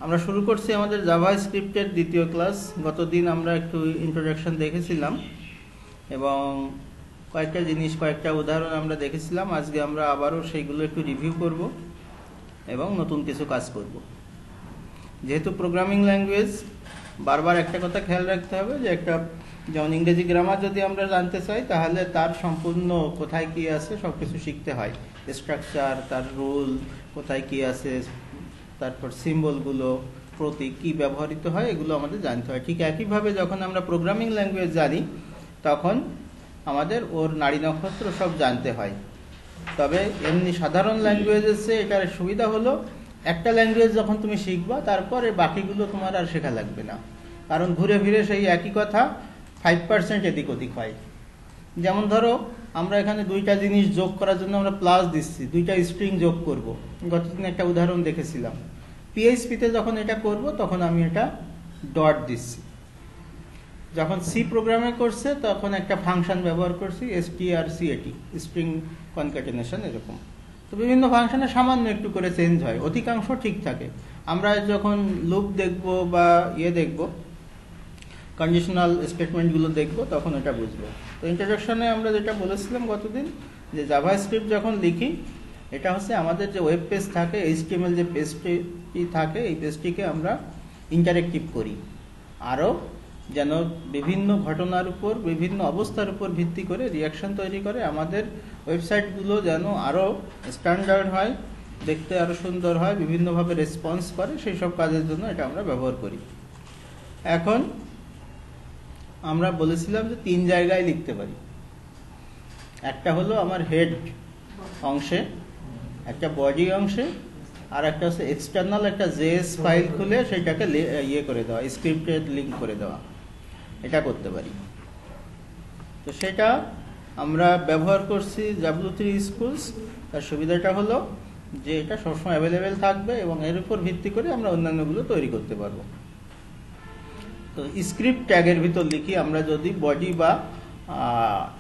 আমরা শুরু করছি আমাদের জাভাস্ক্রিপ্টের দ্বিতীয় ক্লাস। গতদিন আমরা একটু ইন্ট্রোডাকশন দেখেছিলাম এবং কয়েকটা উদাহরণ আমরা দেখেছিলাম। আজকে আমরা আবারও সেইগুলো একটু রিভিউ করব এবং নতুন কিছু কাজ করব। যেহেতু প্রোগ্রামিং ল্যাঙ্গুয়েজ, বারবার একটা কথা খেয়াল রাখতে হবে যে যেমন ইংরেজি গ্রামার যদি আমরা জানতে চাই তাহলে তার সম্পূর্ণ কোথায় কি আছে সব কিছু শিখতে হয়। স্ট্রাকচার, তার রুল, কোথায় কি আছে, তারপর সিম্বলগুলো, প্রতীক কি ব্যবহৃত হয়, এগুলো আমাদের জানতে হয়। ঠিক একইভাবে যখন আমরা প্রোগ্রামিং ল্যাঙ্গুয়েজ জানি তখন আমাদের ওর নাড়ি নক্ষত্র সব জানতে হয়। তবে এমনি সাধারণ ল্যাঙ্গুয়েজের চেয়ে এটার সুবিধা হলো একটা ল্যাঙ্গুয়েজ যখন তুমি শিখবা তারপরে বাকিগুলো তোমার আর শেখা লাগবে না, কারণ ঘুরে ফিরে সেই একই কথা 5% এদিক ওদিক হয়। যেমন ধরো আমরা এখানে দুইটা জিনিস যোগ করার জন্য আমরা প্লাস দিচ্ছি, দুইটা স্ট্রিং যোগ করব। গতদিন একটা উদাহরণ দেখেছিলাম। পিএইচপিতে যখন এটা করব তখন আমি এটা ডট দিচ্ছি। যখন সি প্রোগ্রামে করছে তখন একটা ফাংশন ব্যবহার করছি, strcat, স্ট্রিং কনক্যাটেনেশন, এরকম। তো বিভিন্ন ফাংশনে সামান্য একটু করে চেঞ্জ হয়, অধিকাংশ ঠিক থাকে। আমরা যখন লুপ দেখব বা দেখব, কন্ডিশনাল স্টেটমেন্টগুলো দেখব, তখন এটা বুঝবো। তো ইন্ট্রোডাকশনে আমরা যেটা বলেছিলাম গতদিন, যে জাভাস্ক্রিপ্ট যখন লিখি, এটা হচ্ছে আমাদের যে ওয়েব পেজ থাকে, HTML যে পেজটি থাকে, এই পেজটিকে আমরা ইন্টারেক্টিভ করি। আরও যেন বিভিন্ন ঘটনার উপর, বিভিন্ন অবস্থার উপর ভিত্তি করে রিয়াকশন তৈরি করে, আমাদের ওয়েবসাইটগুলো যেন আরও স্ট্যান্ডার্ড হয়, দেখতে আরও সুন্দর হয়, বিভিন্নভাবে রেসপন্স করে, সেই সব কাজের জন্য এটা আমরা ব্যবহার করি। এখন আমরা বলেছিলাম যে 3 জায়গায় লিখতে পারি। একটা হলো আমার হেড অংশে, একটা বডি অংশে, আর একটা হচ্ছে এক্সটার্নাল একটা জেএস ফাইল খুলে সেটাকে করে দেওয়া, স্ক্রিপ্টেড লিঙ্ক করে দেওয়া, এটা করতে পারি। তো সেটা আমরা ব্যবহার করছি W3 Schools। তার সুবিধাটা হলো যে এটা সবসময় অ্যাভেলেবেল থাকবে এবং এর উপর ভিত্তি করে আমরা অন্যান্যগুলো তৈরি করতে পারবো। তো স্ক্রিপ্ট ট্যাগের ভিতর লিখি, আমরা যদি বডি বা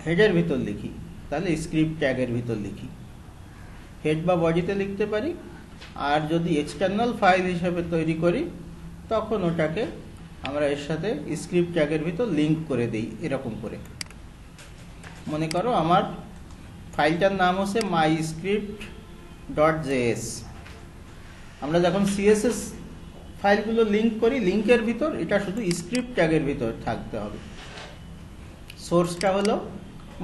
হেডের ভিতর লিখি তাহলে স্ক্রিপ্ট ট্যাগের ভিতর লিখি, হেড বা বডিতে লিখতে পারি। আর যদি এক্সটার্নাল ফাইল হিসেবে তৈরি করি তখন ওটাকে আমরা এর সাথে স্ক্রিপ্ট ট্যাগের ভিতর লিঙ্ক করে দিই। এরকম করে মনে করো আমার ফাইলটার নাম হচ্ছে myscript.js। আমরা যখন CSS ফাইলগুলো লিঙ্ক করি, লিঙ্কের ভিতর এটা শুধু স্ক্রিপ্ট ট্যাগের ভিতর থাকতে হবে। সোর্সটা হলো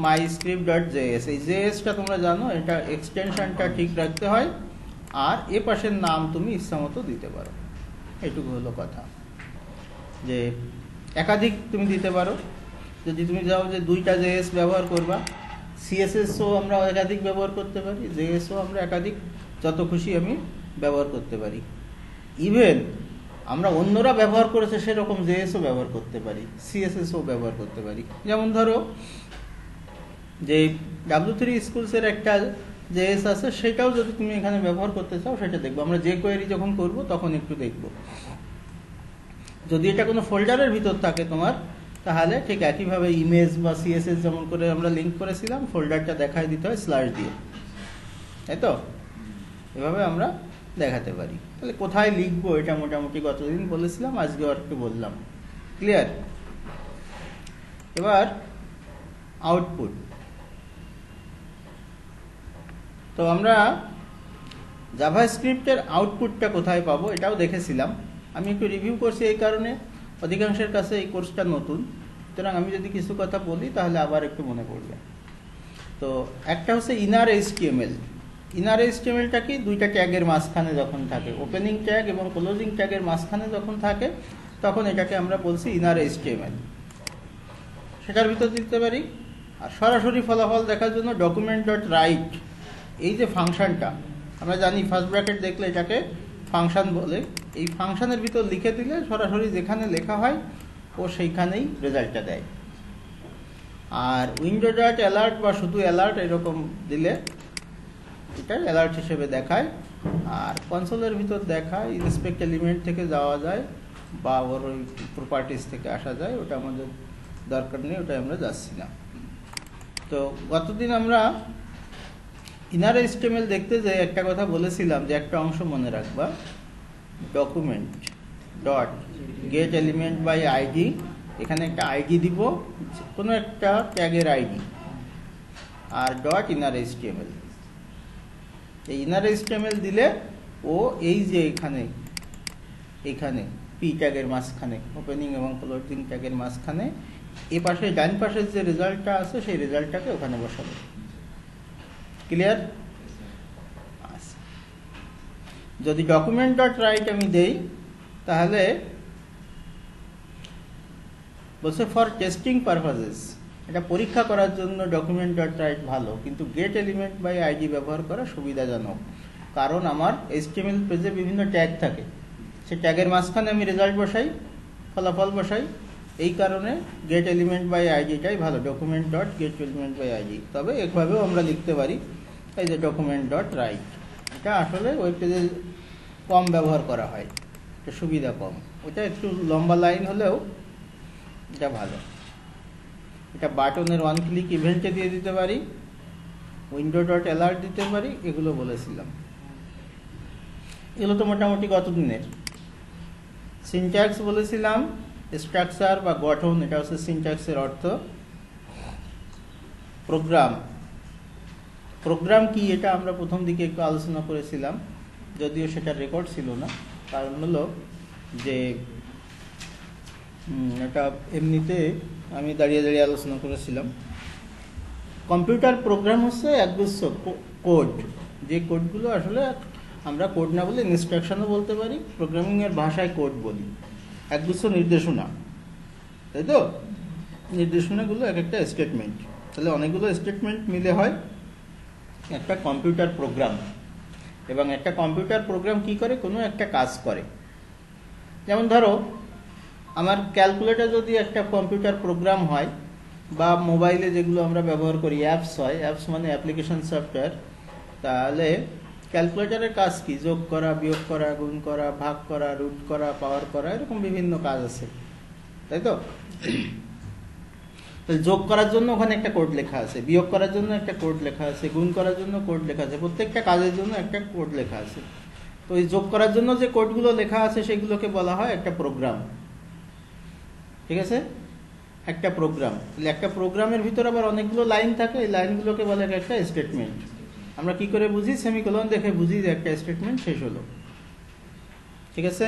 myscript.js। এই জেএসটা তোমরা জানো, এটা এক্সটেনশনটা ঠিক রাখতে হয়, আর এ পাশের নাম তুমি ইচ্ছামতো দিতে পারো। এটুকু হলো কথা, যে একাধিক তুমি দিতে পারো। যদি তুমি যাও যে 2টা জেএস ব্যবহার করবা, CSSও আমরা একাধিক ব্যবহার করতে পারি, জেএসও আমরা একাধিক, যত খুশি আমি ব্যবহার করতে পারি। ইভেন আমরা অন্যরা ব্যবহার করেছে সেরকম জেএসও ব্যবহার করতে পারি, CSSও ব্যবহার করতে পারি। যেমন ধরো যে W3 Schools-এর একটা জেএস আছে, সেটাও যদি তুমি এখানে ব্যবহার করতে চাও সেটা দেখবো। আমরা যে কোয়েরি যখন করব তখন একটু দেখব। যদি এটা কোনো ফোল্ডারের ভিতর থাকে তোমার, তাহলে ঠিক একইভাবে ইমেজ বা CSS যেমন করে আমরা লিঙ্ক করেছিলাম, ফোল্ডারটা দেখাই দিতে হয় স্ল্যাশ দিয়ে, তাই তো? এভাবে আমরা দেখাতে পারি। তাহলে কোথায় লিখবো এটা মোটামুটি গতদিন বলেছিলাম, আজকে আর একটু বললাম। ক্লিয়ার? এবার আউটপুট। তো আমরা জাভাস্ক্রিপ্টের আউটপুটটা কোথায় পাবো এটাও দেখেছিলাম। আমি একটু রিভিউ করছি এই কারণে, অধিকাংশের কাছে এই কোর্সটা নতুন, সুতরাং আমি যদি কিছু কথা বলি তাহলে আবার একটু মনে পড়বে। তো একটা হচ্ছে ইনার HTML। ইনার HTMLটা কি? 2টা ট্যাগের মাঝখানে যখন থাকে, ওপেনিং ট্যাগ এবং ক্লোজিং ট্যাগের মাঝখানে যখন থাকে, তখন এটাকে আমরা বলছি ইনার HTML। সেটার ভিতর দিতে পারি। আর সরাসরি ফলাফল দেখার জন্য document.write, এই যে ফাংশনটা, আমরা জানি ফার্স্ট ব্র্যাকেট দেখলে এটাকে ফাংশন বলে। এই ফাংশনের ভিতর লিখে দিলে সরাসরি যেখানে লেখা হয় ও সেইখানেই রেজাল্টটা দেয়। আর window.alert বা শুধু অ্যালার্ট এরকম দিলে এটা অ্যালার্ট হিসেবে দেখায়। আর কনসোলের ভিতর দেখায়, ইনস্পেক্ট এলিমেন্ট থেকে যাওয়া যায় বা ওর ওই প্রপার্টিস থেকে আসা যায়, ওটা আমাদের দরকার নেই, ওটা আমরা যাচ্ছি না। তো গতদিন আমরা ইনার HTML দেখতে যে একটা কথা বলেছিলাম, যে একটা অংশ মনে রাখবা, document dot get element by ID, এখানে একটা আইডি দিব, কোনো একটা ট্যাগের আইডি, আর ডট ইনার এইচটিএমএল। এই ইনার এইচটিএমএল দিলে ও এই যে এখানে পি ট্যাগের মাঝখানে, ওপেনিং এবং ক্লোজিং ট্যাগের মাঝখানে এ পাশে ডান পাশের যে রেজাল্টটা আছে সেই রেজাল্টটাকে ওখানে বসাবে। ক্লিয়ার? যদি ডকুমেন্ট ডট রাইট আমি দেই তাহলে বলছে ফর টেস্টিং পারপাসেস, এটা পরীক্ষা করার জন্য ডকুমেন্ট ডট রাইট ভালো, কিন্তু গেট এলিমেন্ট বাই আইডি ব্যবহার করা সুবিধাজনক, কারণ আমার এইচটিএমএল পেজে বিভিন্ন ট্যাগ থাকে, সেই ট্যাগের মাঝখানে আমি রেজাল্ট বসাই, ফলাফল বসাই, এই কারণে গেট এলিমেন্ট বাই আইডিটাই ভালো, document dot get element by ID. তবে এভাবেও আমরা লিখতে পারি, এই যে ডকুমেন্ট ডট রাইট, এটা আসলে ওয়েব পেজে কম ব্যবহার করা হয়, এটা সুবিধা কম, ওটা একটু লম্বা লাইন হলেও এটা ভালো। এটা বাটনের ওয়ান ক্লিক ইভেন্টে দিয়ে দিতে পারি, উইন্ডো ডট অ্যালার্ট দিতে পারি, এগুলো বলেছিলাম। এগুলো তো মোটামুটি গত দিনের। সিনট্যাক্স বলেছিলাম, স্ট্রাকচার বা গঠন, এটা হচ্ছে সিনট্যাক্সের অর্থ। প্রোগ্রাম, প্রোগ্রাম কি এটা আমরা প্রথম দিকে একটু আলোচনা করেছিলাম, যদিও সেটা রেকর্ড ছিল না, কারণ হলো যে এটা এমনিতে আমি দাঁড়িয়ে দাঁড়িয়ে আলোচনা করেছিলাম। কম্পিউটার প্রোগ্রাম হচ্ছে একগুচ্ছ কোড, যে কোডগুলো আসলে আমরা কোড না বলে ইনস্ট্রাকশনও বলতে পারি, প্রোগ্রামিংয়ের ভাষায় কোড বলি, একগুচ্ছ নির্দেশনা, তাই তো? নির্দেশনাগুলো এক একটা স্টেটমেন্ট, তাহলে অনেকগুলো স্টেটমেন্ট মিলে হয় একটা কম্পিউটার প্রোগ্রাম। এবং একটা কম্পিউটার প্রোগ্রাম কি করে, কোনো একটা কাজ করে। যেমন ধরো আমার ক্যালকুলেটর যদি একটা কম্পিউটার প্রোগ্রাম হয়, বা মোবাইলে যেগুলো আমরা ব্যবহার করি অ্যাপস হয়, অ্যাপস মানে অ্যাপ্লিকেশন সফটওয়্যার, তাহলে ক্যালকুলেটরের কাজ কি, যোগ করা, বিয়োগ করা, গুণ করা, ভাগ করা, রুট করা, পাওয়ার করা, এরকম বিভিন্ন কাজ আছে, তাই তো? যোগ করার জন্য ওখানে একটা কোড লেখা আছে, বিয়োগ করার জন্য একটা কোড লেখা আছে, গুণ করার জন্য কোড লেখা আছে, প্রত্যেকটা কাজের জন্য একটা কোড লেখা আছে। তো এই যোগ করার জন্য যে কোডগুলো লেখা আছে সেগুলোকে বলা হয় একটা প্রোগ্রাম, ঠিক আছে? একটা প্রোগ্রাম। তাহলে একটা প্রোগ্রামের ভিতরে আবার অনেকগুলো লাইন থাকে, এই লাইনগুলোকে বলে একটা স্টেটমেন্ট। আমরা কি করে বুঝি, সেমিকোলন দেখে বুঝি যে একটা স্টেটমেন্ট শেষ হলো, ঠিক আছে?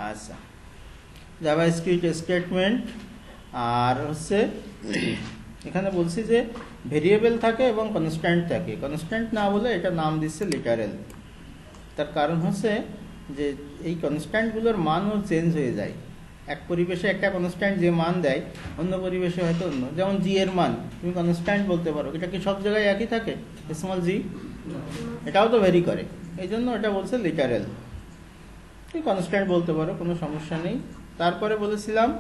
আচ্ছা, জাভাস্ক্রিপ্ট স্টেটমেন্ট। আর হচ্ছে এখানে বলছি যে ভেরিয়েবল থাকে এবং কনস্ট্যান্ট থাকে। কনস্ট্যান্ট না বলে এটা নাম দিচ্ছে লিটারেল, তার কারণ হচ্ছে যে এই কনস্ট্যান্টগুলোর মানও চেঞ্জ হয়ে যায়। এক পরিবেশে একটা কনস্ট্যান্ট যে মান দেয়, অন্য পরিবেশে হয়তো অন্য। যেমন জি এর মান তুমি কনস্ট্যান্ট বলতে পারো, এটা কি সব জায়গায় একই থাকে? স্মল জি এটাও তো ভ্যারি করে, এই জন্য এটা বলছে লিটারেল। তুমি কনস্ট্যান্ট বলতে পারো, কোনো সমস্যা নেই। তারপরে বলেছিলাম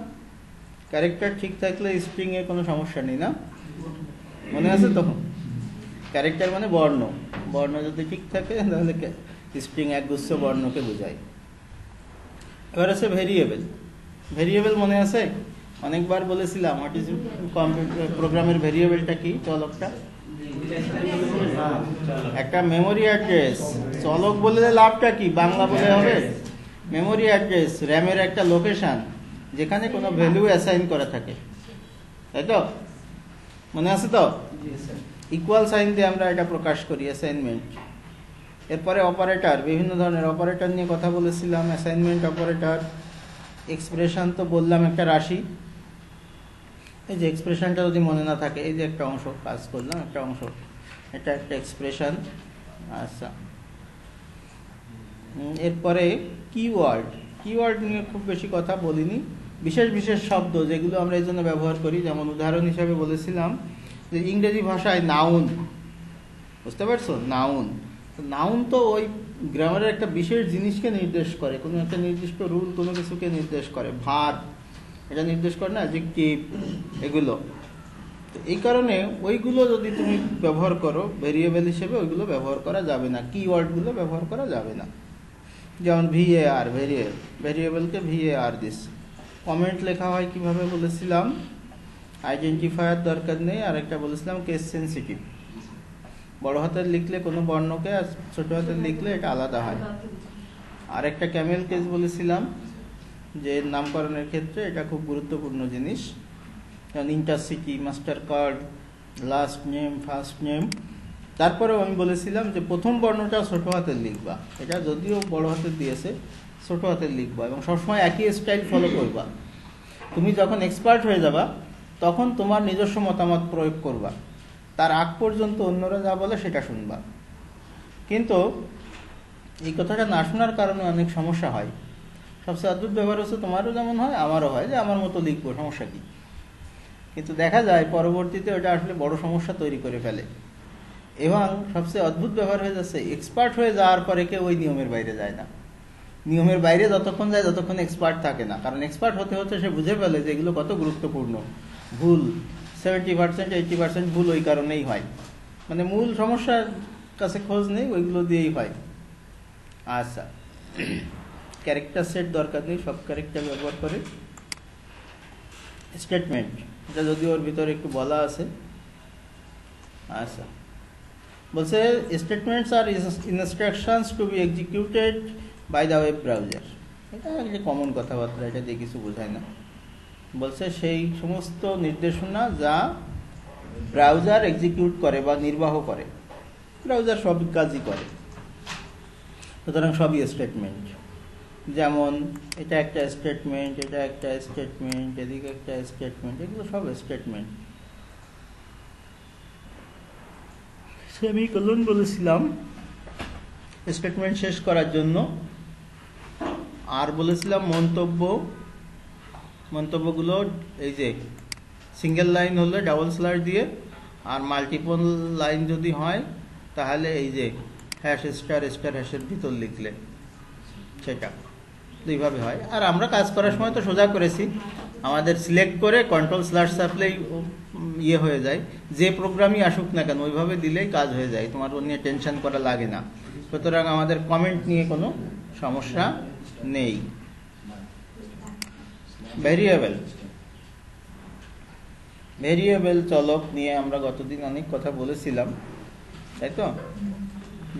ক্যারেক্টার ঠিক থাকলে স্ট্রিং এর কোনো সমস্যা নেই, না? মনে আছে তো? ক্যারেক্টার মানে বর্ণ, বর্ণ যদি ঠিক থাকে তাহলে স্ট্রিং একগুচ্ছ বর্ণকে বোঝায়। এবার আছে ভেরিয়েবল। ভেরিয়েবল মনে আছে? অনেকবার বলেছিলাম হোয়াট ইজ কম্পিউটার প্রোগ্রামের ভেরিয়েবলটা কি, চলকটা একটা মেমোরি অ্যাড্রেস। চলক বলে লাভটা কি, বাংলা বলে হবে মেমোরি অ্যাড্রেস, র্যামের একটা লোকেশন যেখানে কোনো ভ্যালু অ্যাসাইন করা থাকে, তাই তো? মনে আছে তো? ইকুয়াল সাইন দিয়ে আমরা এটা প্রকাশ করি, অ্যাসাইনমেন্ট। এরপরে অপারেটর, বিভিন্ন ধরনের অপারেটর নিয়ে কথা বলেছিলাম, অ্যাসাইনমেন্ট অপারেটর। এক্সপ্রেশন তো বললাম একটা রাশি, এই যে এক্সপ্রেশনটা যদি মনে না থাকে, এই যে একটা অংশ কাজ করলাম, একটা অংশ, এটা একটা এক্সপ্রেশন। আচ্ছা, এরপরে কিওয়ার্ড। কিওয়ার্ড নিয়ে খুব বেশি কথা বলিনি, বিশেষ বিশেষ শব্দ যেগুলো আমরা এই জন্য ব্যবহার করি। যেমন উদাহরণ হিসাবে বলেছিলাম যে ইংরেজি ভাষায় নাউন, বুঝতে পারছো? নাউন, নাউন তো ওই গ্রামারের একটা বিশেষ জিনিসকে নির্দেশ করে, কোনো একটা নির্দিষ্ট রুল কোনো কিছুকে নির্দেশ করে। ভার্ব এটা নির্দেশ করে না, অ্যাডজেক্টিভ, এগুলো। তো এই কারণে ওইগুলো যদি তুমি ব্যবহার করো ভেরিয়েবল হিসেবে, ওইগুলো ব্যবহার করা যাবে না, কিওয়ার্ডগুলো ব্যবহার করা যাবে না। যেমন VAR, ভেরিয়েবলকে VAR দিস। কমেন্ট লেখা হয় কিভাবে বলেছিলাম, আইডেন্টিফায়ার দরকার নেই। আর একটা বলেছিলাম কেস সেন্সিটিভ, বড় হাতের লিখলে কোনো বর্ণকে আর ছোট হাতের লিখলে এটা আলাদা হয়। আর একটা ক্যামেল কেস বলেছিলাম যে নামকরণের ক্ষেত্রে এটা খুব গুরুত্বপূর্ণ জিনিস, কারণ intercity, master card, last name, first name. তারপরেও আমি বলেছিলাম যে প্রথম বর্ণটা ছোট হাতের লিখবা, এটা যদিও বড় হাতের দিয়েছে, ছোট হাতের লিখবা এবং সবসময় একই স্টাইল ফলো করবা। তুমি যখন এক্সপার্ট হয়ে যাবা তখন তোমার নিজস্ব মতামত প্রয়োগ করবা, তার আগ পর্যন্ত অন্যরা যা বলে সেটা শুনবা। কিন্তু এই কথাটা না শোনার কারণে অনেক সমস্যা হয়। সবচেয়ে অদ্ভুত ব্যাপার হচ্ছে তোমারও যেমন হয় আমারও হয় যে আমার মতো লিখবো, সমস্যা কি? কিন্তু দেখা যায় পরবর্তীতে ওটা আসলে বড় সমস্যা তৈরি করে ফেলে। এবং সবচেয়ে অদ্ভুত ব্যাপার হয়ে যাচ্ছে, এক্সপার্ট হয়ে যাওয়ার পরে কেউ ওই নিয়মের বাইরে যায় না। নিয়মের বাইরে যতক্ষণ যায় ততক্ষণ এক্সপার্ট থাকে না, কারণ এক্সপার্ট হতে হতে সে বুঝে ফেলে যে এগুলো কত গুরুত্বপূর্ণ। ভুল 70%, 80% ভুল ওই কারণেই হয়, মানে মূল সমস্যার কাছে খোঁজ নেই, ওইগুলো দিয়েই হয়। আচ্ছা, ক্যারেক্টার সেট দরকার নেই, সব ক্যারেক্টার ব্যবহার করে। স্টেটমেন্ট, এটা যদিও ওর ভিতরে একটু বলা আছে। আচ্ছা, বলছে statements are instructions to be executed by the web browser. এটা একটা কমন কথাবার্তা, এটা দিয়ে কিছু বোঝায় না। বলছে সেই সমস্ত নির্দেশনা যা ব্রাউজার এক্সিকিউট করে বা নির্বাহ করে। ব্রাউজার সব কাজই করে, সুতরাং সবই স্টেটমেন্ট। যেমন এটা একটা স্টেটমেন্ট, এটা একটা স্টেটমেন্ট, এদিকে একটা স্টেটমেন্ট, এগুলো সব স্টেটমেন্ট। সেমিকোলন বলেছিলাম স্টেটমেন্ট শেষ করার জন্য, আর বলেছিলাম মন্তব্যগুলো এই যে সিঙ্গেল লাইন হলে ডাবল স্ল্যাশ দিয়ে, আর মাল্টিপল লাইন যদি হয় তাহলে এই যে হ্যাশ স্টার স্টার হ্যাশের ভিতর লিখলে সেটা দুইভাবে হয়। আর আমরা কাজ করার সময় তো সোজা করেছি, আমাদের সিলেক্ট করে কন্ট্রোল স্ল্যাশ চাপলেই ইয়ে হয়ে যায়, যে প্রোগ্রামই আসুক না কেন ওইভাবে দিলেই কাজ হয়ে যায়, তোমার ও নিয়ে টেনশন করা লাগে না। সুতরাং আমাদের কমেন্ট নিয়ে কোনো সমস্যা নেই। ভেরিয়েবল চলক নিয়ে আমরা গতদিন অনেক কথা বলেছিলাম, তাই তো?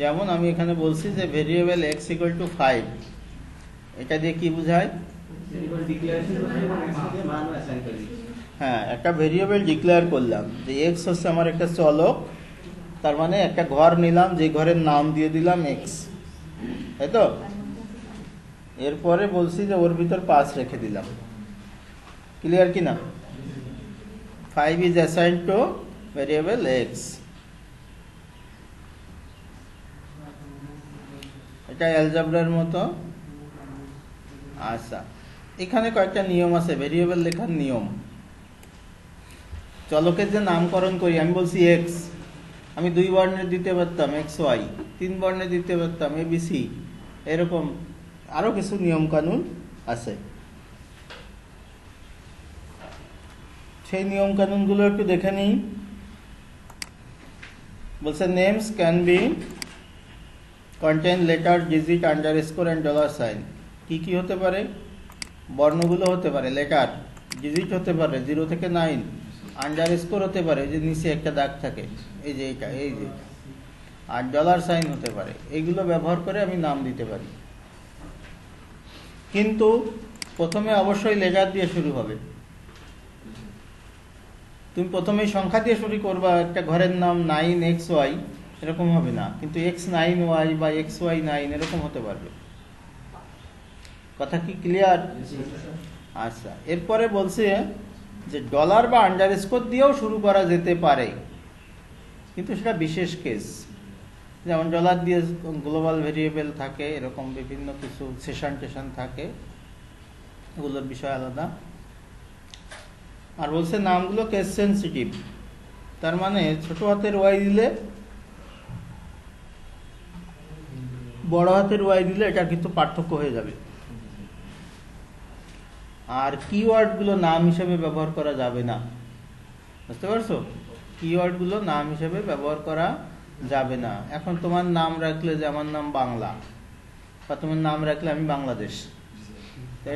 যেমন আমি এখানে বলছি যে ভেরিয়েবল x = 5, এটা দিয়ে কি বোঝায়? হ্যাঁ, একটা ভেরিয়েবল ডিক্লেয়ার করলাম যে x হচ্ছে আমার একটা চলক, তার মানে একটা ঘর নিলাম, যে ঘরের নাম দিয়ে দিলাম x, তাই তো? এরপরে বলছি যে ওর ভিতর 5 রেখে দিলাম। ক্লিয়ার কি না? 5 is assigned to variable x. এটা অ্যালজেব্রার মতো। আচ্ছা, এখানে কয়েকটা নিয়ম আছে ভেরিয়েবল লেখার নিয়ম। চলকের যে নামকরণ করি, আমি বলছি x, আমি 2 বর্ণের দিতে পারতাম xy, 3 বর্ণের দিতে পারতাম abc, এরকম আরো কিছু নিয়ম কানুন আছে। সেই নিয়ম কানুনগুলো একটু দেখে নিই। বলছে names can be contain letter, digit, underscore and $। কি কি হতে পারে? বর্ণগুলো হতে পারে, লেটার, ডিজিট হতে পারে 0 থেকে 9, আন্ডারস্কোর হতে পারে যে নিচে একটা দাগ থাকে, এই যে এইটা, এই যে, আর $। হতে পারে। এইগুলো ব্যবহার করে আমি নাম দিতে পারি, কিন্তু প্রথমে অবশ্যই লেটার দিয়ে শুরু হবে। তুমি প্রথমেই সংখ্যা দিয়ে শুরু করবা, একটা ঘরের নাম 9xy, এরকম হবে না, কিন্তু x9y বা xy9 এরকম হতে পারবে। কথা কি ক্লিয়ার? আচ্ছা, এরপরে বলছে যে $। বা আন্ডারস্কোর দিয়েও শুরু করা যেতে পারে, কিন্তু সেটা বিশেষ কেস। যেমন $। দিয়ে গ্লোবাল ভেরিয়েবল থাকে, এরকম বিভিন্ন কিছু সেশন থাকে, এগুলোর বিষয় আলাদা। আর বলছে নামগুলো কেস সেন্সিটিভ, তার মানে ছোট হাতের ওয়াই দিলে, বড় হাতের ওয়াই দিলে এটা কিন্তু পার্থক্য হয়ে যাবে। আর কিওয়ার্ড গুলো নাম হিসেবে ব্যবহার করা যাবে না, বুঝতে পারছো? কিওয়ার্ড গুলো নাম হিসেবে ব্যবহার করা যাবে না। এখন তোমার নাম রাখলে যে আমার নাম বাংলা, বা তোমার নাম রাখলে আমি বাংলাদেশ,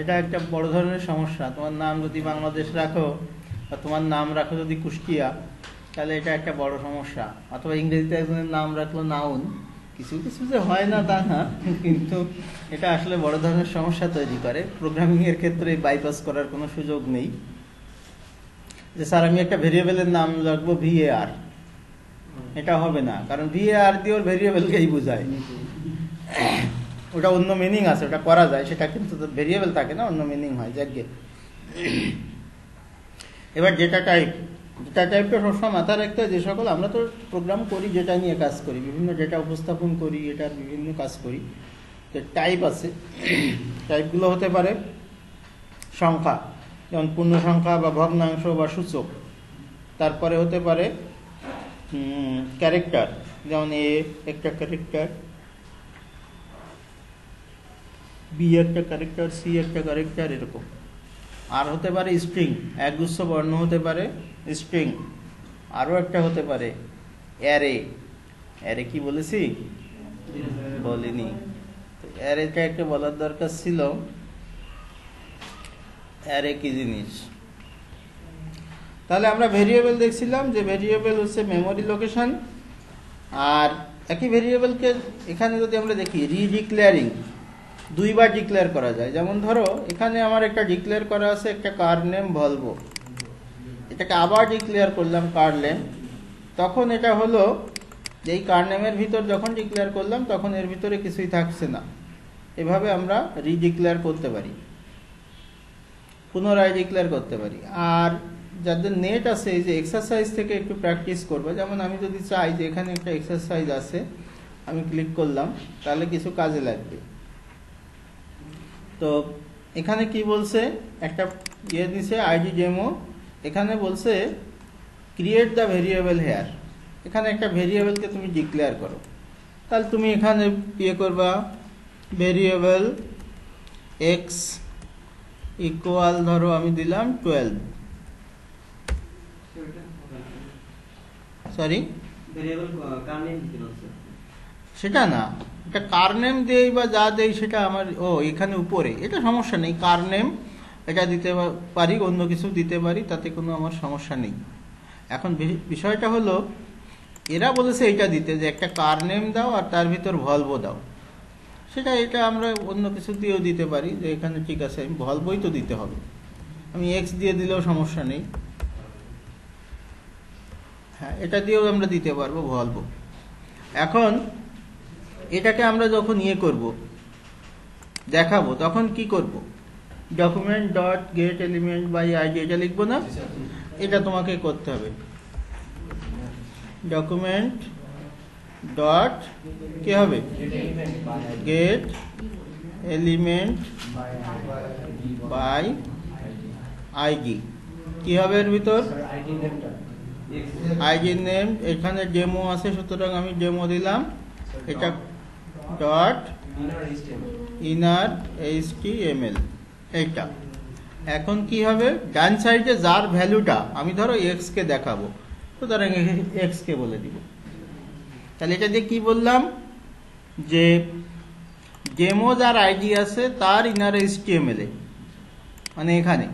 এটা একটা বড় ধরনের সমস্যা। তোমার নাম যদি বাংলাদেশ রাখো, বা তোমার নাম রাখো যদি কুষ্টিয়া, তাহলে এটা একটা বড় সমস্যা। অথবা ইংরেজিতে একজনের নাম রাখলো নাউন, কিছু কিছু যে হয় না তা না, কিন্তু এটা আসলে বড় ধরনের সমস্যা তৈরি করে। প্রোগ্রামিং এর ক্ষেত্রে বাইপাস করার কোনো সুযোগ নেই যে স্যার আমি একটা ভেরিয়েবলের নাম রাখবো VAR, এটা হবে না, কারণ VAR দিয়ে ওর ভেরিয়েবলকেই বোঝায়, ওটা অন্য মিনিং আছে, ওটা করা যায়, সেটা কিন্তু ভেরিয়েবল থাকে না, অন্য মিনিং হয় যাকে। এবার ডেটা টাইপটা সবসময় মাথায় রাখতে হয়, যে সকল আমরা তো প্রোগ্রাম করি যেটা নিয়ে কাজ করি, বিভিন্ন ডেটা উপস্থাপন করি, এটার বিভিন্ন কাজ করি, তো টাইপ আছে। টাইপগুলো হতে পারে সংখ্যা, যেমন পূর্ণ সংখ্যা বা ভগ্নাংশ বা সূচক। তারপরে হতে পারে ক্যারেক্টার, যেমন A একটা ক্যারেক্টার, B একটা ক্যারেক্টার, C একটা ক্যারেক্টার, এরকম। আর হতে পারে স্ট্রিং, একগুচ্ছ বর্ণ হতে পারে স্ট্রিং। আরও একটা হতে পারে অ্যারে। অ্যারে কি বলেছি? বলিনি। অ্যারেটা একটা বলার দরকার ছিল, অ্যারে কি জিনিস। তাহলে আমরা ভেরিয়েবল দেখছিলাম যে ভেরিয়েবল হচ্ছে মেমোরি লোকেশন। আর একই ভেরিয়েবলকে এখানে যদি আমরা দেখি রিডিক্লেয়ারিং, দুইবার ডিক্লেয়ার করা যায়। যেমন ধরো এখানে আমার একটা ডিক্লেয়ার করা আছে একটা কার নেম ভলভো, এটাকে আবার ডিক্লেয়ার করলাম কার নেম, তখন এটা হলো যে এই কার নেমের ভিতর যখন ডিক্লেয়ার করলাম তখন এর ভিতরে কিছুই থাকছে না। এভাবে আমরা রিডিক্লেয়ার করতে পারি, পুনরায় ডিক্লেয়ার করতে পারি। আর যাদের নেট আছে, এই যে এক্সারসাইজ থেকে একটু প্র্যাকটিস করবো, যেমন আমি যদি চাই যে এখানে একটা এক্সারসাইজ আছে, আমি ক্লিক করলাম, তাহলে কিছু কাজে লাগবে। তো এখানে কি বলছে, একটা দিছে আইডি ডেমো, এখানে বলছে ক্রিয়েট দ্য ভেরিয়েবল হেয়ার, এখানে একটা ভেরিয়েবলকে তুমি ডিক্লেয়ার করো। তাহলে তুমি এখানে করবা ভেরিয়েবল এক্স ইকুয়াল, ধরো আমি দিলাম 12, সরি সেটা না, এটা কার নেম দেই বা যা দেই সেটা আমার এখানে উপরে, এটা সমস্যা নেই, কার নেম এটা দিতে পারি, অন্য কিছু দিতে পারি, তাতে কোনো আমার সমস্যা নেই। এখন বিষয়টা হলো এরা বলেছে এটা দিতে, যে একটা কার নেম দাও আর তার ভিতর ভলভো দাও, সেটা এটা আমরা অন্য কিছু দিয়েও দিতে পারি, যে এখানে ঠিক আছে আমি ভলভোই তো দিতে হবে, আমি এক্স দিয়ে দিলেও সমস্যা নেই। হ্যাঁ, এটা দিয়েও আমরা দিতে পারবো ভলভো। এখন এটাকে আমরা যখন করব, দেখাবো, তখন কি করব, document dot get element by ID, এটা লিখবো না, এটা তোমাকে করতে হবে। ডকুমেন্ট ডট কি হবে, গেট এলিমেন্ট বাই আইডি, কি হবে এর ভিতর, আইডি নেম, এখানে ডেমো আছে, সুতরাং আমি ডেমো দিলাম, এটা ডট ইনার HTML, এইটা। এখন কি হবে, ডান সাইডে যার ভ্যালুটা আমি ধরো এক্স কে দেখাবো, সুতরাং এক্স কে বলে দিব। তাহলে এটা দিয়ে কি বললাম, যে ডেমো যার আইডি আছে তার ইনার HTML এ, মানে এখানে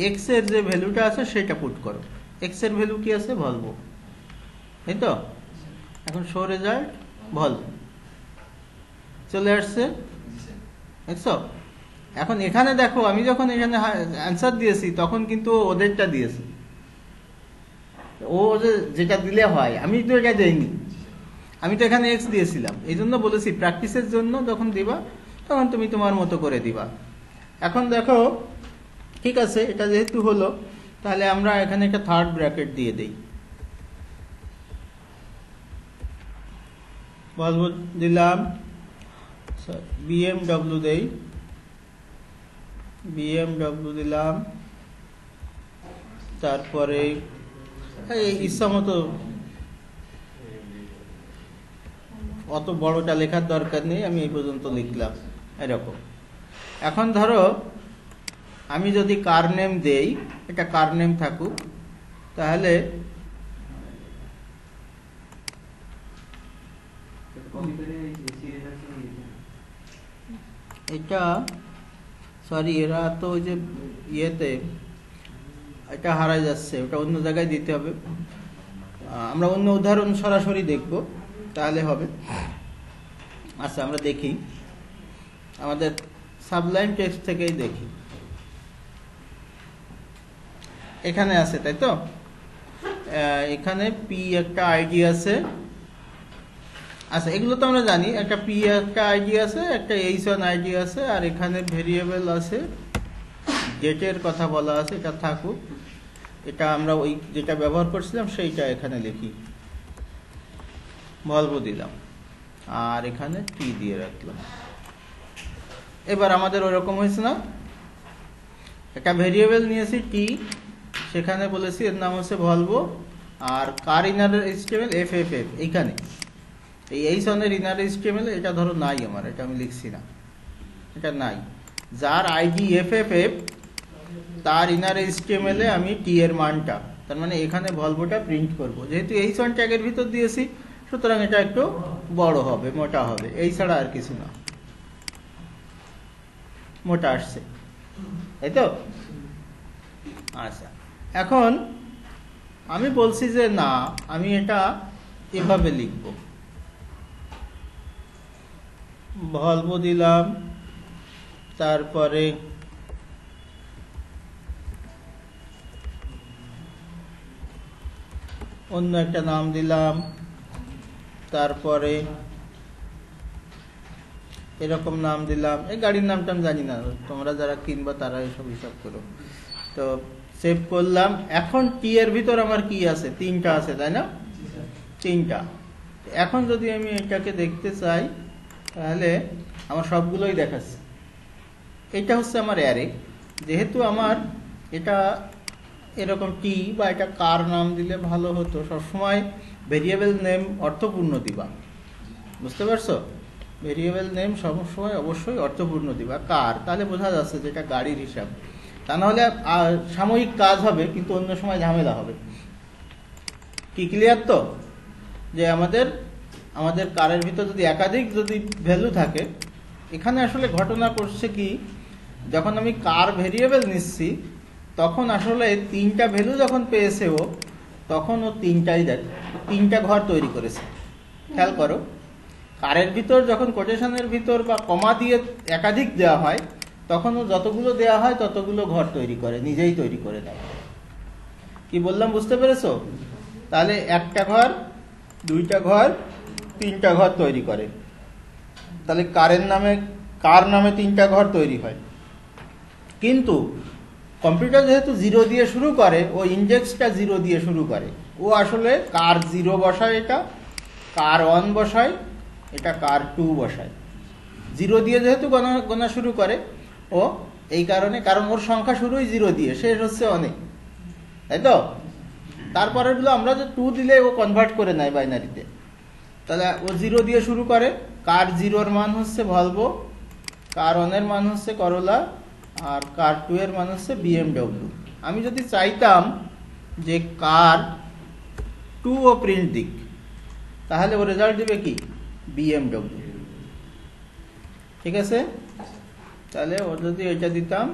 এক্স এর যে ভ্যালুটা আছে সেটা পুট করো। এক্স এর ভ্যালু কি আছে, ভলভো, তাই তো। এখন শো রেজাল্ট ভলভো চলে আসছে, দেখছো। এখন এখানে দেখো, আমি যখন এখানে অ্যান্সার দিয়েছি তখন কিন্তু ওদেরটা দিয়েছে, ও যেটা দিলে হয়, আমি তো এটা দেইনি, আমি তো এখানে এক্স দিয়েছিলাম। এই জন্য বলেছি প্র্যাকটিসের জন্য যখন দিবা তখন তুমি তোমার মতো করে দিবা। এখন দেখো ঠিক আছে, এটা যেহেতু হলো, তাহলে আমরা এখানে একটা থার্ড ব্র্যাকেট দিয়ে দেই, বলবো দিলাম BMW দেই, BMW দিলাম, তারপরে ইচ্ছা মতো, অত বড়টা লেখার দরকার নেই, আমি এই পর্যন্ত লিখলাম এরকম। এখন ধরো আমি যদি কার নেম দেই, এটা কার নেম থাকুক, তাহলে এটা সরি, এরা তো ওই যে ইয়েতে এটা হারাই যাচ্ছে, ওটা অন্য জায়গায় দিতে হবে। আমরা অন্য উদাহরণ সরাসরি দেখব। তাহলে হবে। আচ্ছা আমরা দেখি, আমাদের সাবলাইম টেক্সট থেকেই দেখি। এখানে আছে তাই তো, এখানে পি একটা আইডি আছে। আচ্ছা এগুলো তো আমরা জানি, একটা পি একটা আইডি আছে, একটা h1 আইডি আছে, আর এখানে ভেরিয়েবল আছে, ডেটের কথা বলা আছে, এটা থাকুক। এটা আমরা ওই যেটা ব্যবহার করছিলাম সেইটা এখানে লিখি, ভলভো দিলাম, আর এখানে টি দিয়ে রাখলাম। এবার আমাদের ওরকম হয়েছে না, একটা ভেরিয়েবল নিয়েছি টি, সেখানে বলেছি এর নাম হচ্ছে ভলভো, আর car inner HTML F F F, এইখানে এই h1 এর ইনার এইচটিএমএল এটা ধরো নাই আমার, এটা আমি লিখছি না, এটা নাই। যার আইডি এফ এফ এফ তার ইনার এইচটিএমএল এ আমি টি এর মানটা, তার মানে এখানে ভলভোটা প্রিন্ট করব। যেহেতু h1 ট্যাগের ভিতর দিয়েছি, সুতরাং এটা একটু বড় হবে, মোটা হবে, এই ছাড়া আর কিছু না। মোটা আসছে তাই তো। আচ্ছা এখন আমি বলছি যে না, আমি এটা এভাবে লিখব, ভলভো দিলাম, তারপরে অন্য একটা নাম দিলাম, তারপরে এরকম নাম দিলাম। এই গাড়ির নামটা আমি জানি না, তোমরা যারা কিনবা তারা এসব হিসাব করো। তো সেভ করলাম। এখন টি এর ভিতর আমার কি আছে, তিনটা আছে তাই না, তিনটা। এখন যদি আমি এটাকে দেখতে চাই তাহলে আমার সবগুলোই দেখাচ্ছে। এটা হচ্ছে আমার অ্যারে, যেহেতু আমার এটা এরকম টি বা এটা কার নাম দিলে ভালো হতো, সবসময় ভেরিয়েবল নেম অর্থপূর্ণ দিবা, বুঝতে পারছো? ভেরিয়েবল নেম সবসময় অবশ্যই অর্থপূর্ণ দিবা। কার, তাহলে বোঝা যাচ্ছে যে এটা গাড়ির হিসাব। তা নাহলে সাময়িক কাজ হবে কিন্তু অন্য সময় ঝামেলা হবে। কি ক্লিয়ার তো? যে আমাদের কারের ভিতর যদি একাধিক যদি ভ্যালু থাকে, এখানে আসলে ঘটনা করছে কি, যখন আমি কার ভেরিয়েবল নিচ্ছি তখন আসলে তিনটা ভ্যালু যখন পেয়েছে ও, তখন ও তিনটা ঘর তৈরি করেছে। খেয়াল করো, কারের ভিতর যখন কোটেশনের ভিতর বা কমা দিয়ে একাধিক দেওয়া হয়, তখন ও যতগুলো দেওয়া হয় ততগুলো ঘর তৈরি করে, নিজেই তৈরি করে দেয়। কি বললাম বুঝতে পেরেছো? তাহলে একটা ঘর, দুইটা ঘর, তিনটা ঘর তৈরি করে। তাহলে কার নামে তিনটা ঘর তৈরি হয়। কিন্তু কম্পিউটার যেহেতু 0 দিয়ে শুরু করে, ও ইন্ডেক্সটা 0 দিয়ে শুরু করে। ও আসলে কার 0 বসায়, এটা কার 1 বসায়, এটা কার 2 বসায়। 0 দিয়ে যেহেতু গোনা শুরু করে ও, এই কারণে, কারণ ওর সংখ্যা শুরুই 0 দিয়ে, শেষ হচ্ছে অনেক, তাই তো? তারপরের গুলো আমরা যে 2 দিলে ও কনভার্ট করে নেয় বাইনারিতে। তাহলে ও 0 দিয়ে শুরু করে, কার 0 মান হচ্ছে ভলভো, কার 1 এর মান হচ্ছে করোলা, আর কার 2 এর মান হচ্ছে বিএমডব্লিউ। আমি যদি চাইতাম যে কার 2 ও প্রিন্ট দিক, তাহলে ও রেজাল্ট দিবে কি, বিএমডব্লিউ। ঠিক আছে? তাহলে ও যদি এটা দিতাম